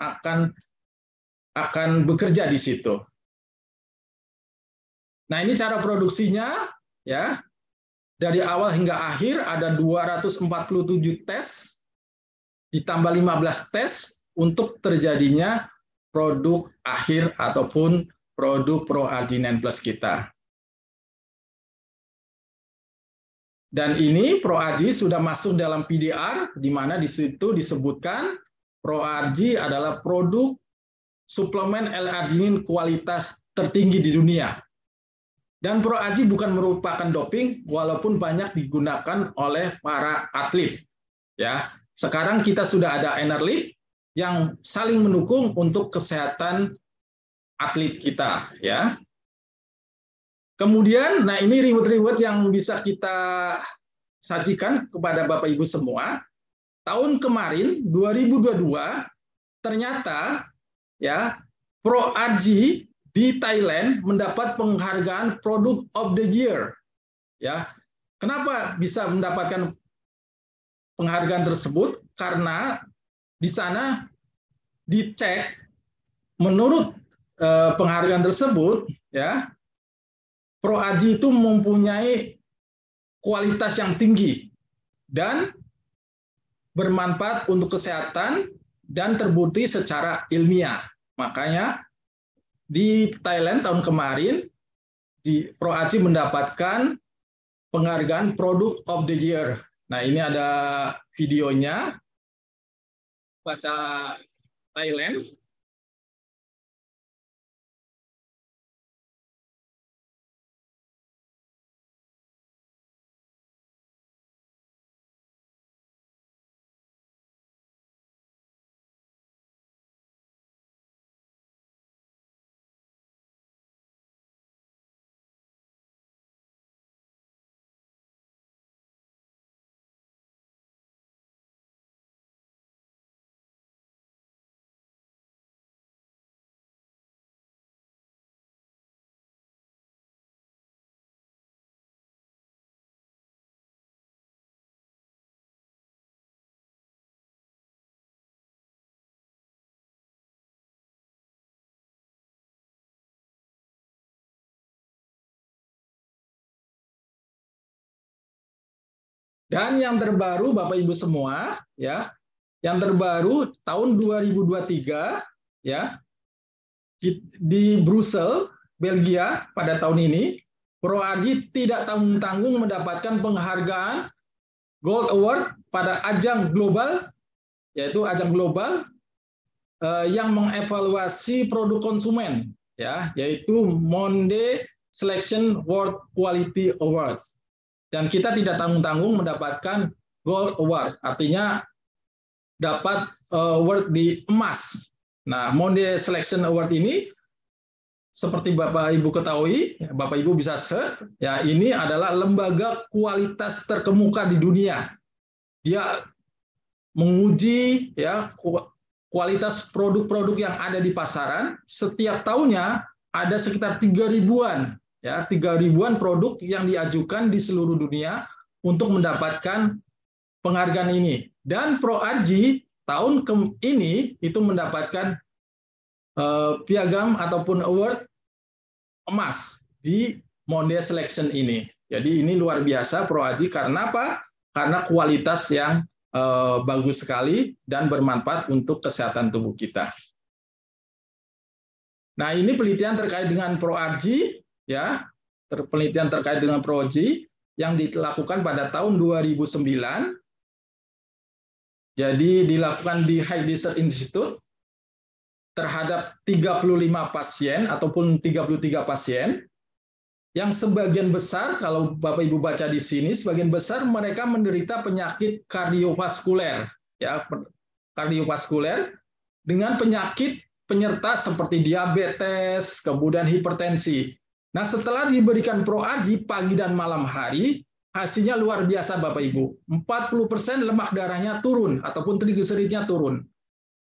akan bekerja di situ. Nah, ini cara produksinya ya. Dari awal hingga akhir ada 247 tes ditambah 15 tes untuk terjadinya produk akhir ataupun produk ProArgi-9 Plus kita. Dan ini ProArgi sudah masuk dalam PDR, di mana di situ disebutkan ProArgi adalah produk suplemen L-arginin kualitas tertinggi di dunia. Dan ProArgi bukan merupakan doping, walaupun banyak digunakan oleh para atlet. Ya, sekarang kita sudah ada Enerlip yang saling mendukung untuk kesehatan atlet kita. Ya. Kemudian, nah ini reward-reward yang bisa kita sajikan kepada Bapak Ibu semua. Tahun kemarin 2022 ternyata ya ProArgi di Thailand mendapat penghargaan Product of the Year. Ya. Kenapa bisa mendapatkan penghargaan tersebut? Karena di sana dicek menurut penghargaan tersebut ya ProArgi itu mempunyai kualitas yang tinggi dan bermanfaat untuk kesehatan dan terbukti secara ilmiah. Makanya di Thailand tahun kemarin, di ProArgi mendapatkan penghargaan Product of the Year. Nah, ini ada videonya, bahasa Thailand. Dan yang terbaru Bapak Ibu semua, ya, yang terbaru tahun 2023 ya di Brussels, Belgia pada tahun ini, ProArgi tidak tanggung-tanggung mendapatkan penghargaan Gold Award pada ajang global, yaitu ajang global yang mengevaluasi produk konsumen, ya, yaitu Monde Selection World Quality Award. Dan kita tidak tanggung-tanggung mendapatkan Gold Award, artinya dapat award di emas. Nah, Monde Selection Award ini, seperti Bapak Ibu ketahui, Bapak Ibu bisa search, ya ini adalah lembaga kualitas terkemuka di dunia. Dia menguji ya kualitas produk-produk yang ada di pasaran. Setiap tahunnya ada sekitar 3.000-an. Ya, 3.000-an produk yang diajukan di seluruh dunia untuk mendapatkan penghargaan ini. Dan ProArgi tahun ini itu mendapatkan piagam ataupun award emas di Monde Selection ini. Jadi ini luar biasa ProArgi karena apa? Karena kualitas yang bagus sekali dan bermanfaat untuk kesehatan tubuh kita. Nah, ini penelitian terkait dengan ProArgi. Ya, penelitian terkait dengan ProArgi yang dilakukan pada tahun 2009. Jadi dilakukan di High Desert Institute terhadap 35 pasien ataupun 33 pasien yang sebagian besar, kalau Bapak Ibu baca di sini, sebagian besar mereka menderita penyakit kardiovaskuler, ya, kardiovaskuler dengan penyakit penyerta seperti diabetes, kemudian hipertensi. Nah, setelah diberikan ProArgi pagi dan malam hari, hasilnya luar biasa Bapak Ibu. 40% lemak darahnya turun ataupun trigliseridnya turun.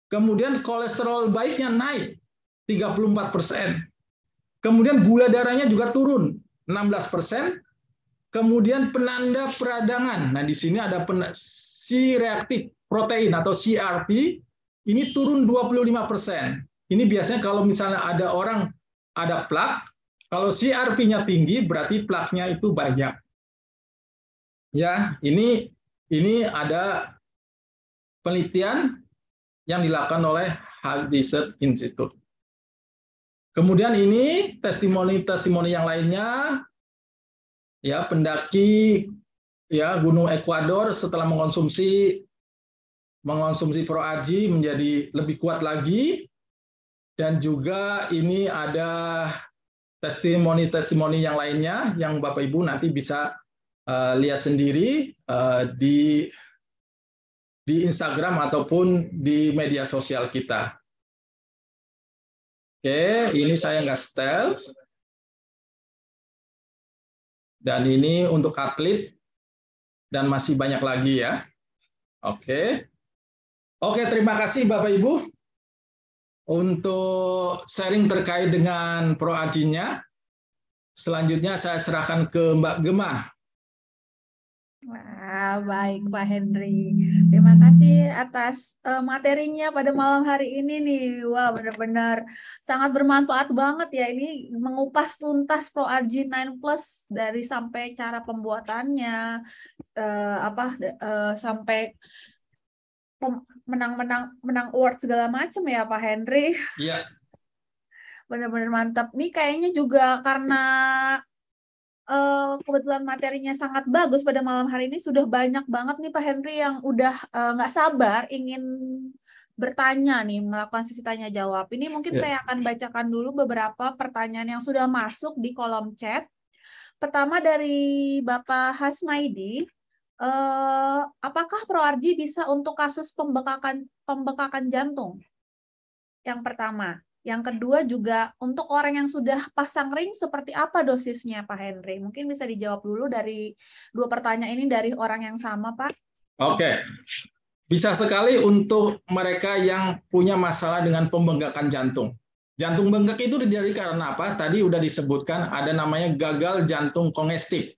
Kemudian kolesterol baiknya naik 34%. Kemudian gula darahnya juga turun 16%. Kemudian penanda peradangan. Nah, di sini ada C-reaktif protein atau CRP, ini turun 25%. Ini biasanya kalau misalnya ada orang ada plak, kalau CRP-nya tinggi berarti plaknya itu banyak. Ya, ini ada penelitian yang dilakukan oleh Heart Research Institute. Kemudian ini testimoni-testimoni yang lainnya, ya pendaki ya Gunung Ekuador setelah mengonsumsi ProAji menjadi lebih kuat lagi, dan juga ini ada testimoni-testimoni yang lainnya yang Bapak Ibu nanti bisa lihat sendiri di Instagram ataupun di media sosial kita. Oke, ini saya nggak setel. Dan ini untuk atlet, dan masih banyak lagi ya. Oke. Oke, terima kasih Bapak Ibu untuk sharing terkait dengan ProAji-nya. Selanjutnya saya serahkan ke Mbak Gemma. Wah, baik Pak Henry. Terima kasih atas materinya pada malam hari ini nih. Wah, benar-benar sangat bermanfaat banget ya. Ini mengupas tuntas ProAji 9 Plus dari sampai cara pembuatannya, sampai menang award segala macam ya Pak Henry. Iya. Benar-benar mantap. Nih kayaknya juga karena kebetulan materinya sangat bagus pada malam hari ini, sudah banyak banget nih Pak Henry yang udah nggak sabar ingin bertanya nih, melakukan sesi tanya jawab. Ini mungkin saya akan bacakan dulu beberapa pertanyaan yang sudah masuk di kolom chat. Pertama dari Bapak Hasmaidi, apakah ProAji bisa untuk kasus pembekakan jantung? Yang pertama. Yang kedua juga untuk orang yang sudah pasang ring, seperti apa dosisnya Pak Henry? Mungkin bisa dijawab dulu dari dua pertanyaan ini dari orang yang sama Pak. Oke, bisa sekali untuk mereka yang punya masalah dengan pembengkakan jantung. Jantung bengkak itu terjadi karena apa? Tadi udah disebutkan ada namanya gagal jantung kongestif.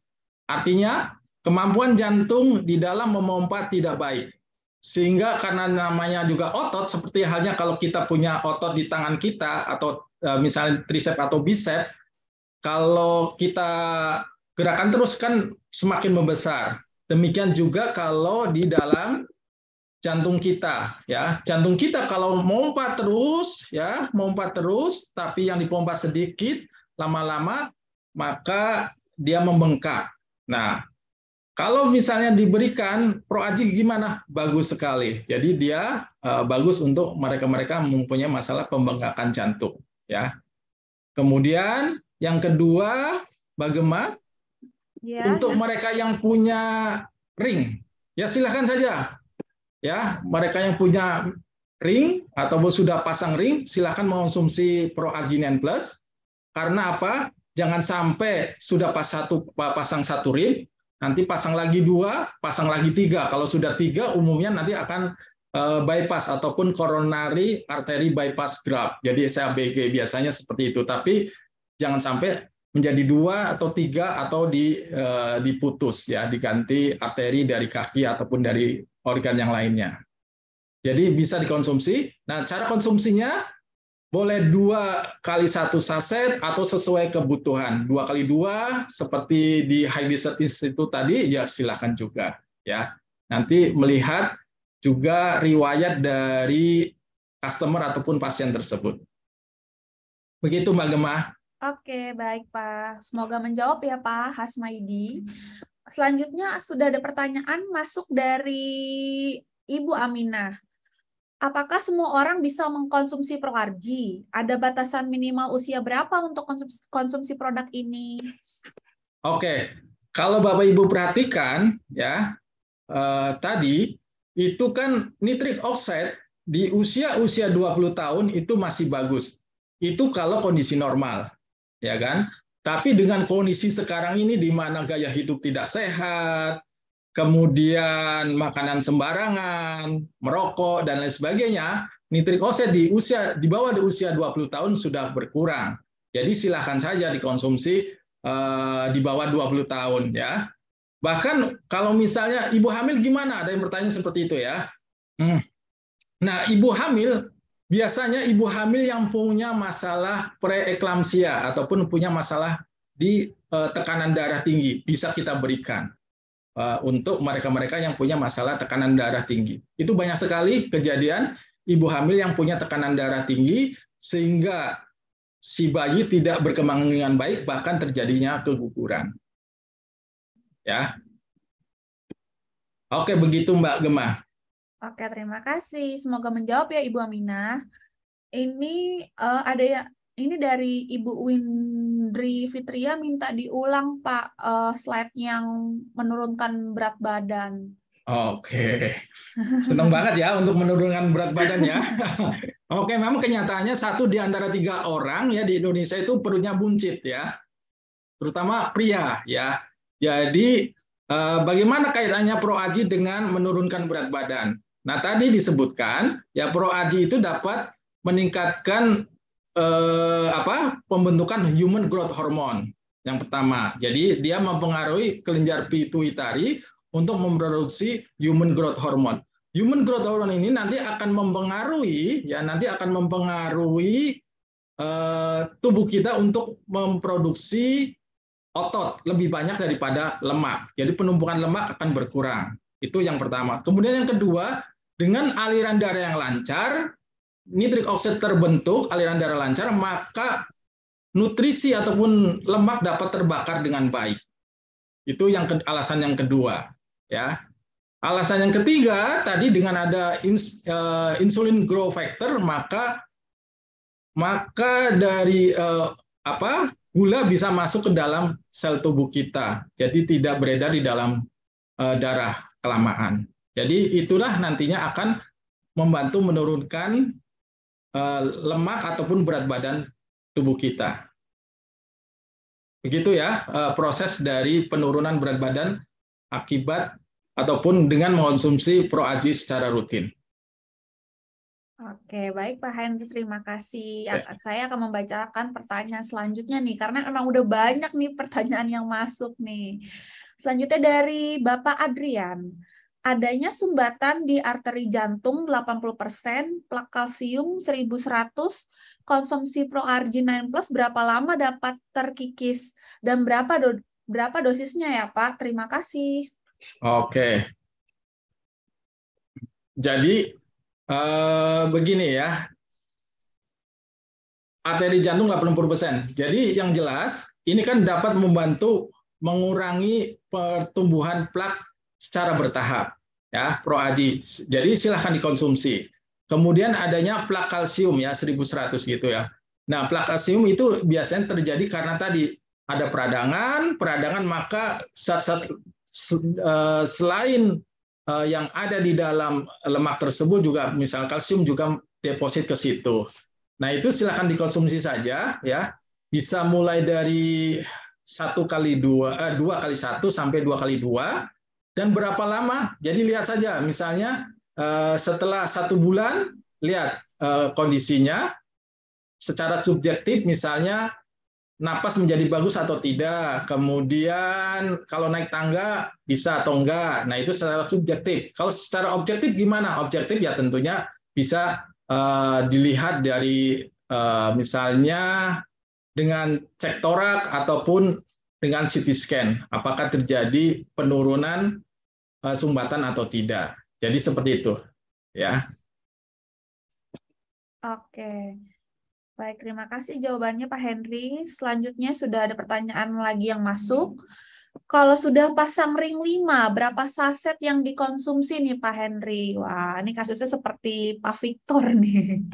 Artinya kemampuan jantung di dalam memompa tidak baik. Sehingga karena namanya juga otot, seperti halnya kalau kita punya otot di tangan kita, atau misalnya tricep atau bicep, kalau kita gerakan terus kan semakin membesar. Demikian juga kalau di dalam jantung kita, ya. Jantung kita kalau mompa terus, ya, mompa terus, tapi yang dipompa sedikit, lama-lama maka dia membengkak. Nah, kalau misalnya diberikan ProAji gimana? Bagus sekali. Jadi dia bagus untuk mereka-mereka mempunyai masalah pembengkakan jantung. Ya. Kemudian yang kedua, bagaimana? Ya, untuk mereka yang punya ring, ya silakan saja. Ya, mereka yang punya ring atau sudah pasang ring, silakan mengonsumsi ProAji 9 Plus. Karena apa? Jangan sampai sudah pasang satu ring, nanti pasang lagi 2, pasang lagi 3. Kalau sudah 3, umumnya nanti akan bypass ataupun coronary artery bypass graft. Jadi CABG biasanya seperti itu. Tapi jangan sampai menjadi 2 atau 3 atau diputus, ya, diganti arteri dari kaki ataupun dari organ yang lainnya. Jadi bisa dikonsumsi. Nah, cara konsumsinya boleh 2 kali 1 saset atau sesuai kebutuhan. 2 kali 2 seperti di Heart Research Institute tadi, ya silakan juga. Ya, nanti melihat juga riwayat dari customer ataupun pasien tersebut. Begitu Mbak Gemma. Oke, baik Pak. Semoga menjawab ya Pak Hasmaidi. Selanjutnya sudah ada pertanyaan masuk dari Ibu Aminah. Apakah semua orang bisa mengkonsumsi ProAji? Ada batasan minimal usia berapa untuk konsumsi produk ini? Oke, kalau Bapak Ibu perhatikan ya, tadi itu kan nitric oxide di usia 20 tahun itu masih bagus. Itu kalau kondisi normal, ya kan? Tapi dengan kondisi sekarang ini di mana gaya hidup tidak sehat, kemudian makanan sembarangan, merokok dan lain sebagainya, nitric oxide di bawah usia 20 tahun sudah berkurang. Jadi silahkan saja dikonsumsi di bawah 20 tahun ya. Bahkan kalau misalnya ibu hamil gimana? Ada yang bertanya seperti itu ya. Nah, ibu hamil biasanya ibu hamil yang punya masalah preeklamsia ataupun punya masalah di tekanan darah tinggi bisa kita berikan untuk mereka-mereka yang punya masalah tekanan darah tinggi. Itu banyak sekali kejadian ibu hamil yang punya tekanan darah tinggi sehingga si bayi tidak berkembang dengan baik, bahkan terjadinya keguguran. Ya. Oke, begitu Mbak Gemma. Oke, terima kasih. Semoga menjawab ya Ibu Aminah. Ini ada ya, ini dari Ibu Windri Fitria minta diulang Pak slide yang menurunkan berat badan. Oke, senang banget ya untuk menurunkan berat badan ya. Oke, memang kenyataannya 1 di antara 3 orang ya di Indonesia itu perutnya buncit ya, terutama pria ya. Jadi bagaimana kaitannya ProAji dengan menurunkan berat badan? Nah, tadi disebutkan ya ProAji itu dapat meningkatkan pembentukan human growth hormone yang pertama. Jadi dia mempengaruhi kelenjar pituitari untuk memproduksi human growth hormone. Human growth hormone ini nanti akan mempengaruhi tubuh kita untuk memproduksi otot lebih banyak daripada lemak. Jadi penumpukan lemak akan berkurang. Itu yang pertama. Kemudian yang kedua, dengan aliran darah yang lancar, nitrik oksid terbentuk, aliran darah lancar, maka nutrisi ataupun lemak dapat terbakar dengan baik. Itu yang alasan yang kedua, ya. Alasan yang ketiga tadi dengan ada insulin growth factor, maka dari gula bisa masuk ke dalam sel tubuh kita, jadi tidak beredar di dalam darah kelamaan. Jadi itulah nantinya akan membantu menurunkan lemak ataupun berat badan tubuh kita. Begitu ya proses dari penurunan berat badan akibat ataupun dengan mengonsumsi ProAji secara rutin. Oke, baik Pak Henry, terima kasih. Saya akan membacakan pertanyaan selanjutnya nih, karena emang udah banyak nih pertanyaan yang masuk nih. Selanjutnya dari Bapak Adrian. Adanya sumbatan di arteri jantung 80%, plak kalsium 1100, konsumsi ProArgi 9 Plus berapa lama dapat terkikis? Dan berapa dosisnya ya Pak? Terima kasih. Oke. Jadi begini ya, arteri jantung 80%. Jadi yang jelas ini kan dapat membantu mengurangi pertumbuhan plak secara bertahap ya, ProAji. Jadi silahkan dikonsumsi. Kemudian adanya plak kalsium ya 1100 gitu ya. Nah, plak kalsium itu biasanya terjadi karena tadi ada peradangan maka zat-zat selain yang ada di dalam lemak tersebut juga, misal kalsium juga deposit ke situ. Nah, itu silahkan dikonsumsi saja ya. Bisa mulai dari 2 kali 1 sampai 2 kali 2. Dan berapa lama? Jadi lihat saja, misalnya setelah 1 bulan, lihat kondisinya secara subjektif, misalnya napas menjadi bagus atau tidak, kemudian kalau naik tangga bisa atau enggak. Nah, itu secara subjektif. Kalau secara objektif gimana? Objektif ya tentunya bisa dilihat dari misalnya dengan cek torak ataupun dengan CT scan, apakah terjadi penurunan sumbatan atau tidak. Jadi seperti itu, ya. Oke. Baik, terima kasih jawabannya Pak Henry. Selanjutnya sudah ada pertanyaan lagi yang masuk. Kalau sudah pasang ring 5, berapa saset yang dikonsumsi nih Pak Henry? Wah, ini kasusnya seperti Pak Victor nih.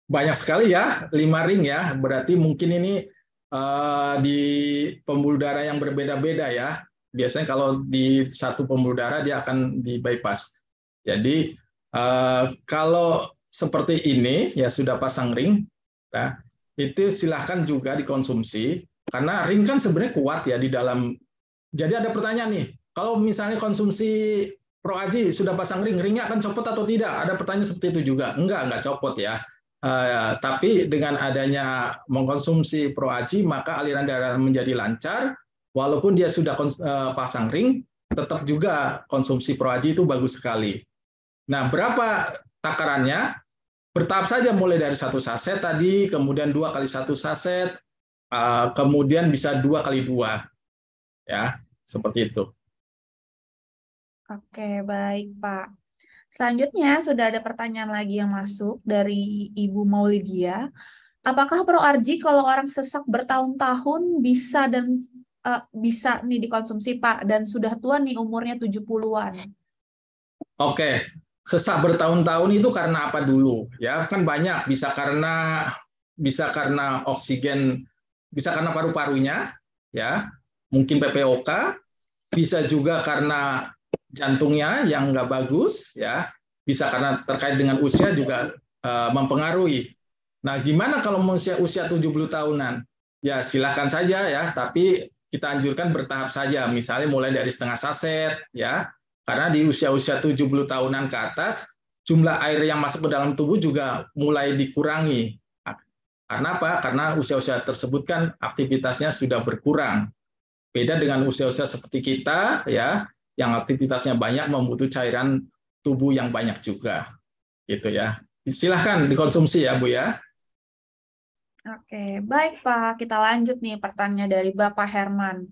Banyak sekali ya, 5 ring ya. Berarti mungkin ini di pembuluh darah yang berbeda-beda ya. Biasanya kalau di satu pembuluh darah dia akan di bypass. Jadi kalau seperti ini ya sudah pasang ring, ya, itu silahkan juga dikonsumsi karena ring kan sebenarnya kuat ya di dalam. Jadi ada pertanyaan nih, kalau misalnya konsumsi Pro Aji sudah pasang ringnya akan copot atau tidak? Ada pertanyaan seperti itu juga. Enggak copot ya. Tapi dengan adanya mengkonsumsi Pro Aji, maka aliran darah menjadi lancar. Walaupun dia sudah pasang ring, tetap juga konsumsi Pro Aji itu bagus sekali. Nah, berapa takarannya? Bertahap saja, mulai dari 1 saset tadi, kemudian 2 kali 1 saset, kemudian bisa 2 kali 2. Ya, seperti itu. Oke, baik Pak. Selanjutnya sudah ada pertanyaan lagi yang masuk dari Ibu Maulidia. Apakah ProRG kalau orang sesak bertahun-tahun bisa nih dikonsumsi Pak, dan sudah tua nih umurnya 70-an? Oke, sesak bertahun-tahun itu karena apa dulu? Ya, kan banyak, bisa karena oksigen, bisa karena paru-parunya, ya, mungkin PPOK, bisa juga karena jantungnya yang nggak bagus, ya, bisa karena terkait dengan usia juga mempengaruhi. Nah, gimana kalau usia 70 tahunan? Ya, silakan saja ya, tapi kita anjurkan bertahap saja, misalnya mulai dari setengah saset, ya, karena di usia-usia 70 tahunan ke atas, jumlah air yang masuk ke dalam tubuh juga mulai dikurangi. Karena apa? Karena usia-usia tersebut kan aktivitasnya sudah berkurang. Beda dengan usia-usia seperti kita, ya, yang aktivitasnya banyak membutuhkan cairan tubuh yang banyak juga, gitu ya. Silahkan dikonsumsi ya, Bu ya. Oke, baik Pak. Kita lanjut nih pertanyaan dari Bapak Herman.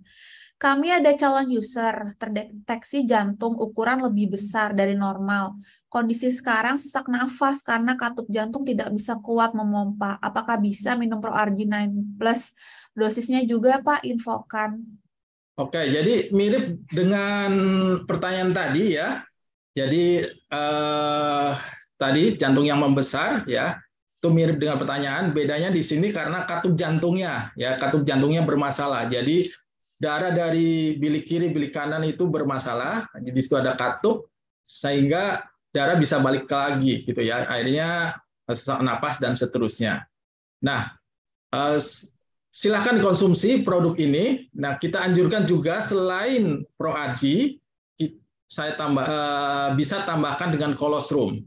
Kami ada calon user terdeteksi jantung ukuran lebih besar dari normal. Kondisi sekarang sesak nafas karena katup jantung tidak bisa kuat memompa. Apakah bisa minum ProRG9 Plus? Dosisnya juga Pak, infokan. Oke, jadi mirip dengan pertanyaan tadi ya. Jadi tadi jantung yang membesar ya, itu mirip dengan pertanyaan. Bedanya di sini karena katup jantungnya ya, katup jantungnya bermasalah. Jadi darah dari bilik kiri, bilik kanan itu bermasalah. Jadi di situ ada katup sehingga darah bisa balik lagi gitu ya. Akhirnya sesak napas dan seterusnya. Nah, silahkan dikonsumsi produk ini. Nah, kita anjurkan juga selain ProAji, bisa tambahkan dengan kolostrum.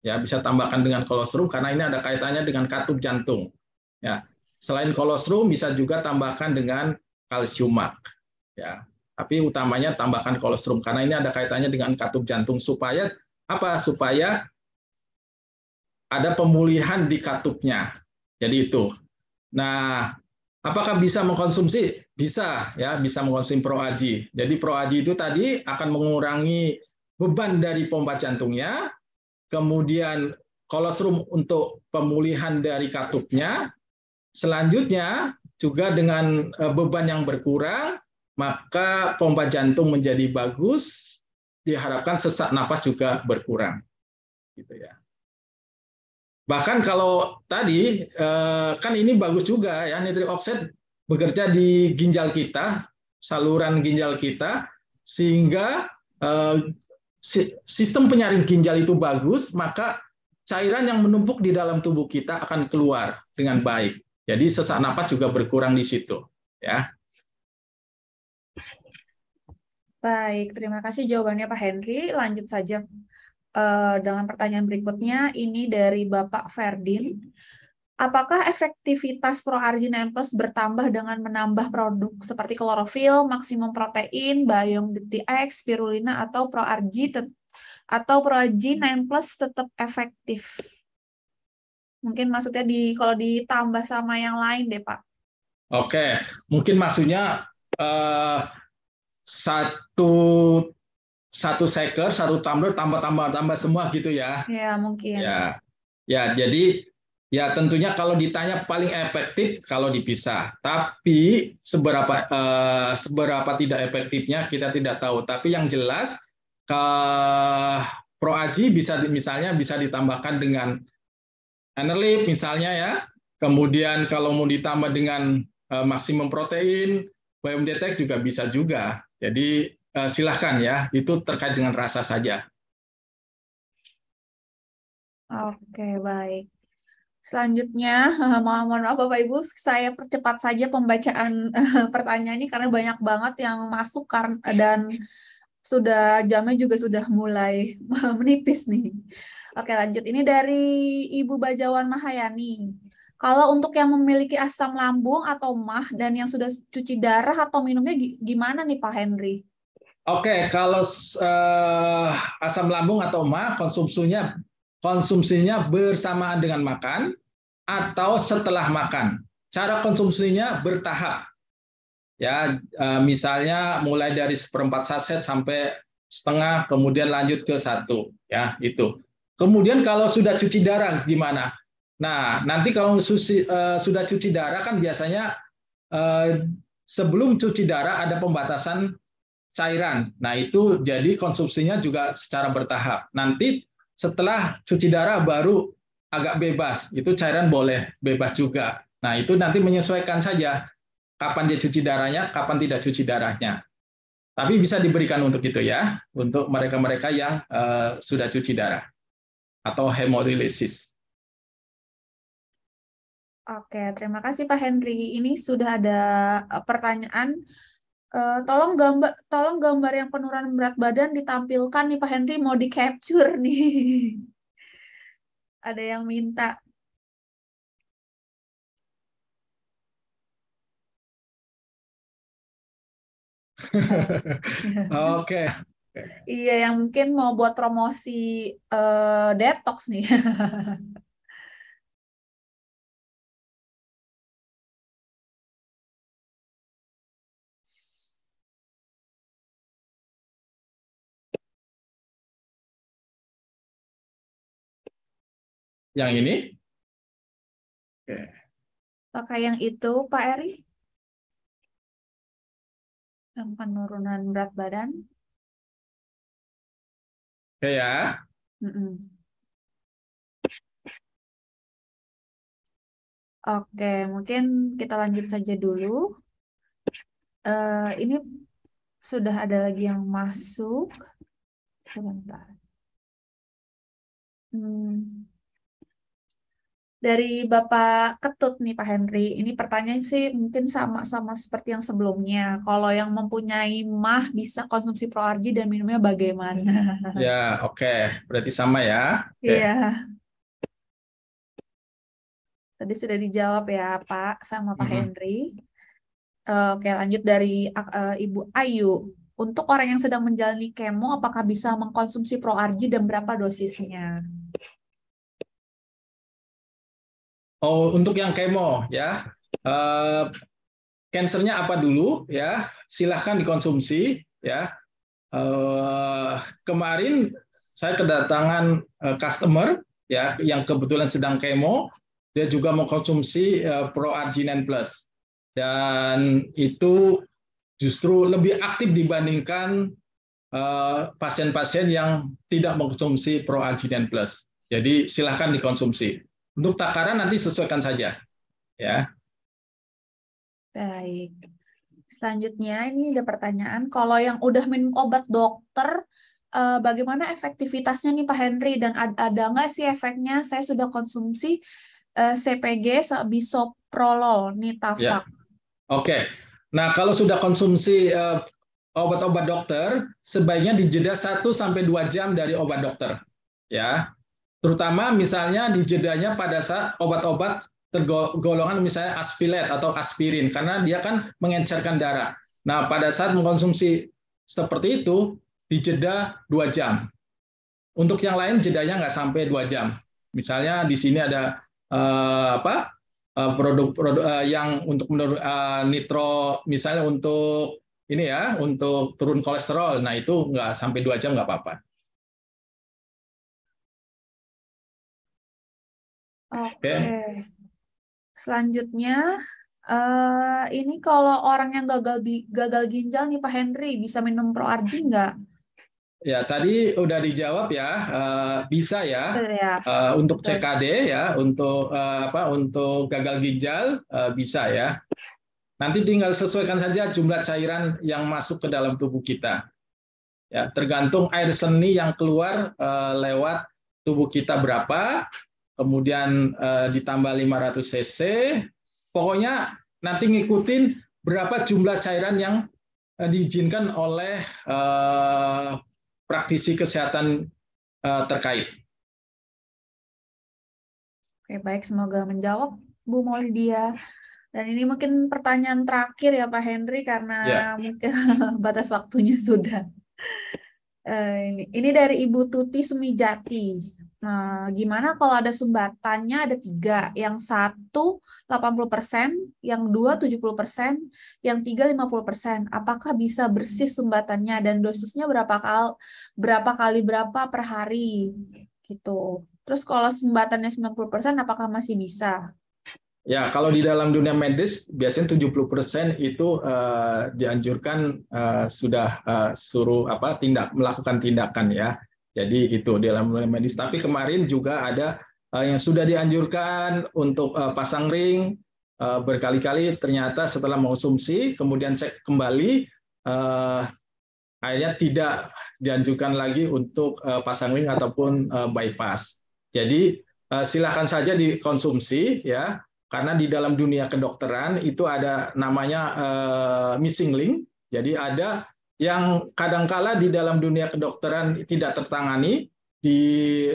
Ya, bisa tambahkan dengan kolostrum karena ini ada kaitannya dengan katup jantung. Ya, selain kolostrum bisa juga tambahkan dengan kalsiumat. Ya, tapi utamanya tambahkan kolostrum karena ini ada kaitannya dengan katup jantung supaya apa? Supaya ada pemulihan di katupnya. Jadi itu. Nah, apakah bisa mengkonsumsi? Bisa, ya, bisa mengkonsumsi ProAji. Jadi ProAji itu tadi akan mengurangi beban dari pompa jantungnya, kemudian kolostrum untuk pemulihan dari katupnya. Selanjutnya juga dengan beban yang berkurang, maka pompa jantung menjadi bagus, diharapkan sesak napas juga berkurang. Gitu ya. Bahkan kalau tadi kan ini bagus juga ya, nitric oxide bekerja di ginjal kita, saluran ginjal kita, sehingga sistem penyaring ginjal itu bagus, maka cairan yang menumpuk di dalam tubuh kita akan keluar dengan baik. Jadi sesak napas juga berkurang di situ, ya. Baik, terima kasih jawabannya Pak Henry. Lanjut saja dengan pertanyaan berikutnya. Ini dari Bapak Ferdin. Apakah efektivitas ProRG9 Plus bertambah dengan menambah produk seperti klorofil, maksimum protein, Biome DTX, spirulina, atau ProRG9 Plus tetap efektif? Mungkin maksudnya kalau ditambah sama yang lain deh, Pak. Oke, mungkin maksudnya satu shaker, satu tumbler tambah semua gitu ya. Ya, mungkin. Ya, jadi ya tentunya kalau ditanya paling efektif kalau dipisah. Tapi seberapa tidak efektifnya kita tidak tahu. Tapi yang jelas ProAji misalnya bisa ditambahkan dengan Enerlip misalnya ya. Kemudian kalau mau ditambah dengan maksimum protein, Biome DTX juga bisa juga. Jadi silahkan ya, itu terkait dengan rasa saja. Oke, baik. Selanjutnya, mohon maaf Bapak Ibu, saya percepat saja pembacaan pertanyaan ini karena banyak banget yang masuk dan jamnya juga sudah mulai menipis nih. Oke, lanjut. Ini dari Ibu Bajawan Mahayani. Kalau untuk yang memiliki asam lambung atau MAH dan yang sudah cuci darah atau minumnya gimana nih Pak Henry? Oke, kalau asam lambung atau MAH konsumsinya bersamaan dengan makan atau setelah makan. Cara konsumsinya bertahap. Ya, misalnya mulai dari 1/4 saset sampai setengah, kemudian lanjut ke 1, ya itu. Kemudian kalau sudah cuci darah gimana? Nah, nanti kalau sudah cuci darah kan biasanya sebelum cuci darah ada pembatasan cairan. Nah, itu jadi konsumsinya juga secara bertahap. Nanti setelah cuci darah baru agak bebas, itu cairan boleh bebas juga. Nah, itu nanti menyesuaikan saja kapan dia cuci darahnya, kapan tidak cuci darahnya. Tapi bisa diberikan untuk itu ya, untuk mereka-mereka yang sudah cuci darah atau hemodialisis. Oke, terima kasih Pak Henry. Ini sudah ada pertanyaan. Tolong gambar yang penurunan berat badan ditampilkan nih Pak Henry, mau di capture nih. Ada yang minta. Oke. Iya, yang mungkin mau buat promosi detox nih. Yang ini? Oke. Pakai yang itu, Pak Eri? Yang penurunan berat badan? Oke ya. Oke, mungkin kita lanjut saja dulu. Ini sudah ada lagi yang masuk. Sebentar. Dari Bapak Ketut nih Pak Henry, ini pertanyaan sih mungkin sama seperti yang sebelumnya. Kalau yang mempunyai MAH bisa konsumsi ProArgi dan minumnya bagaimana? Ya, oke. Berarti sama ya. Oke. Iya, tadi sudah dijawab ya Pak sama Pak Henry. Oke, lanjut dari Ibu Ayu. Untuk orang yang sedang menjalani kemo, apakah bisa mengkonsumsi ProArgi dan berapa dosisnya? Oh, untuk yang kemo ya. Cancernya apa dulu ya? Silahkan dikonsumsi ya. Kemarin saya kedatangan customer ya yang kebetulan sedang kemo, dia juga mengkonsumsi ProArginine Plus dan itu justru lebih aktif dibandingkan pasien-pasien yang tidak mengkonsumsi ProArginine Plus. Jadi silahkan dikonsumsi. Untuk takaran nanti sesuaikan saja ya. Baik. Selanjutnya ini ada pertanyaan, kalau yang udah minum obat dokter, bagaimana efektivitasnya nih Pak Henry? Dan ada nggak sih efeknya? Saya sudah konsumsi CPG bisoprolol, Ya. Nitavax. Oke. Nah, kalau sudah konsumsi obat-obat dokter, sebaiknya dijeda 1-2 jam dari obat dokter. Ya. Terutama misalnya dijedanya pada saat obat-obat tergolongan misalnya aspilet atau aspirin karena dia kan mengencerkan darah. Nah, pada saat mengkonsumsi seperti itu dijeda 2 jam. Untuk yang lain jedanya nggak sampai 2 jam. Misalnya di sini ada produk-produk yang untuk nitro, misalnya untuk ini ya, untuk turun kolesterol. Nah, itu nggak sampai 2 jam nggak apa-apa. Oke. Selanjutnya, ini kalau orang yang gagal ginjal nih Pak Henry, bisa minum ProArgi nggak? Ya, tadi udah dijawab ya, bisa ya, untuk CKD ya, untuk gagal ginjal bisa ya. Nanti tinggal sesuaikan saja jumlah cairan yang masuk ke dalam tubuh kita. Ya, tergantung air seni yang keluar lewat tubuh kita berapa, kemudian ditambah 500 cc. Pokoknya nanti ngikutin berapa jumlah cairan yang diizinkan oleh praktisi kesehatan terkait. Oke, baik, semoga menjawab Bu Maulidia. Dan ini mungkin pertanyaan terakhir ya Pak Henry karena mungkin batas waktunya sudah. Ini dari Ibu Tuti Sumijati. Nah, gimana kalau ada sumbatannya ada 3, yang 1 80%, yang 2 70%, yang 3 50%. Apakah bisa bersih sumbatannya dan dosisnya berapa kali berapa per hari gitu. Terus kalau sumbatannya 90% apakah masih bisa? Ya, kalau di dalam dunia medis biasanya 70% itu dianjurkan sudah suruh melakukan tindakan ya. Jadi itu di dalam dunia medis. Tapi kemarin juga ada yang sudah dianjurkan untuk pasang ring berkali-kali, ternyata setelah mengonsumsi kemudian cek kembali akhirnya tidak dianjurkan lagi untuk pasang ring ataupun bypass. Jadi silakan saja dikonsumsi ya. Karena di dalam dunia kedokteran itu ada namanya missing link. Jadi ada yang kadangkala di dalam dunia kedokteran tidak tertangani, di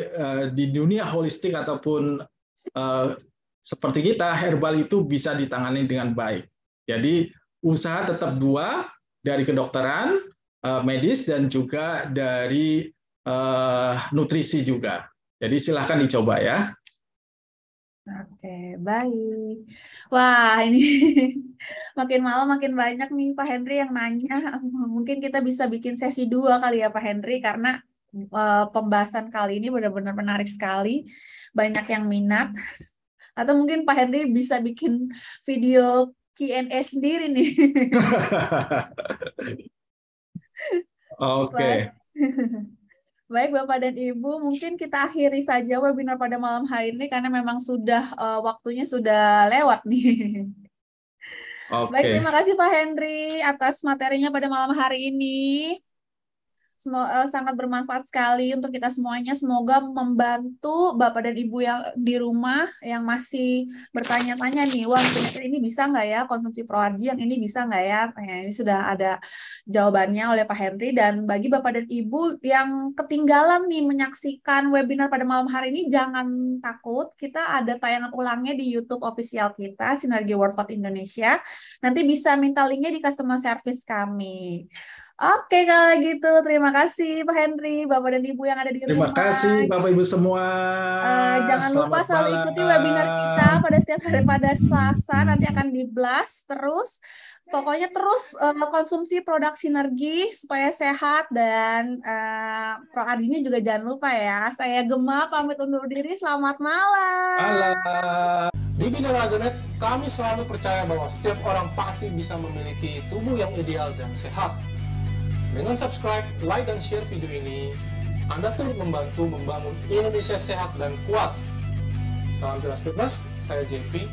dunia holistik ataupun seperti kita, herbal itu bisa ditangani dengan baik. Jadi usaha tetap 2, dari kedokteran, medis, dan juga dari nutrisi juga. Jadi silahkan dicoba ya. Oke, baik. Wah, ini makin malam makin banyak nih Pak Henry yang nanya. Mungkin kita bisa bikin sesi 2 kali ya Pak Henry, karena pembahasan kali ini benar-benar menarik sekali. Banyak yang minat. Atau mungkin Pak Henry bisa bikin video Q&A sendiri nih. Oke. Baik Bapak dan Ibu, mungkin kita akhiri saja webinar pada malam hari ini karena memang sudah waktunya sudah lewat nih. Baik, terima kasih Pak Henry atas materinya pada malam hari ini. Sangat bermanfaat sekali untuk kita semuanya. Semoga membantu Bapak dan Ibu yang di rumah yang masih bertanya-tanya nih, wah penyakit ini bisa nggak ya konsumsi ProArgi, yang ini bisa nggak ya? Nah, ini sudah ada jawabannya oleh Pak Henry. Dan bagi Bapak dan Ibu yang ketinggalan nih menyaksikan webinar pada malam hari ini, jangan takut. Kita ada tayangan ulangnya di YouTube official kita, Sinergi Worldfood Indonesia. Nanti bisa minta linknya di customer service kami. Oke, kalau gitu terima kasih Pak Henry, Bapak dan Ibu yang ada di rumah. Terima kasih Bapak Ibu semua. Jangan lupa selalu ikuti webinar kita pada setiap hari pada Selasa, nanti akan di-blast terus. Pokoknya terus konsumsi produk Sinergi supaya sehat, dan ProArgi juga jangan lupa ya. Saya Gemma pamit undur diri, selamat malam. Malam. Di Binaraga.net, kami selalu percaya bahwa setiap orang pasti bisa memiliki tubuh yang ideal dan sehat. Dengan subscribe, like, dan share video ini, Anda turut membantu membangun Indonesia sehat dan kuat. Salam jelas fitness, saya JP.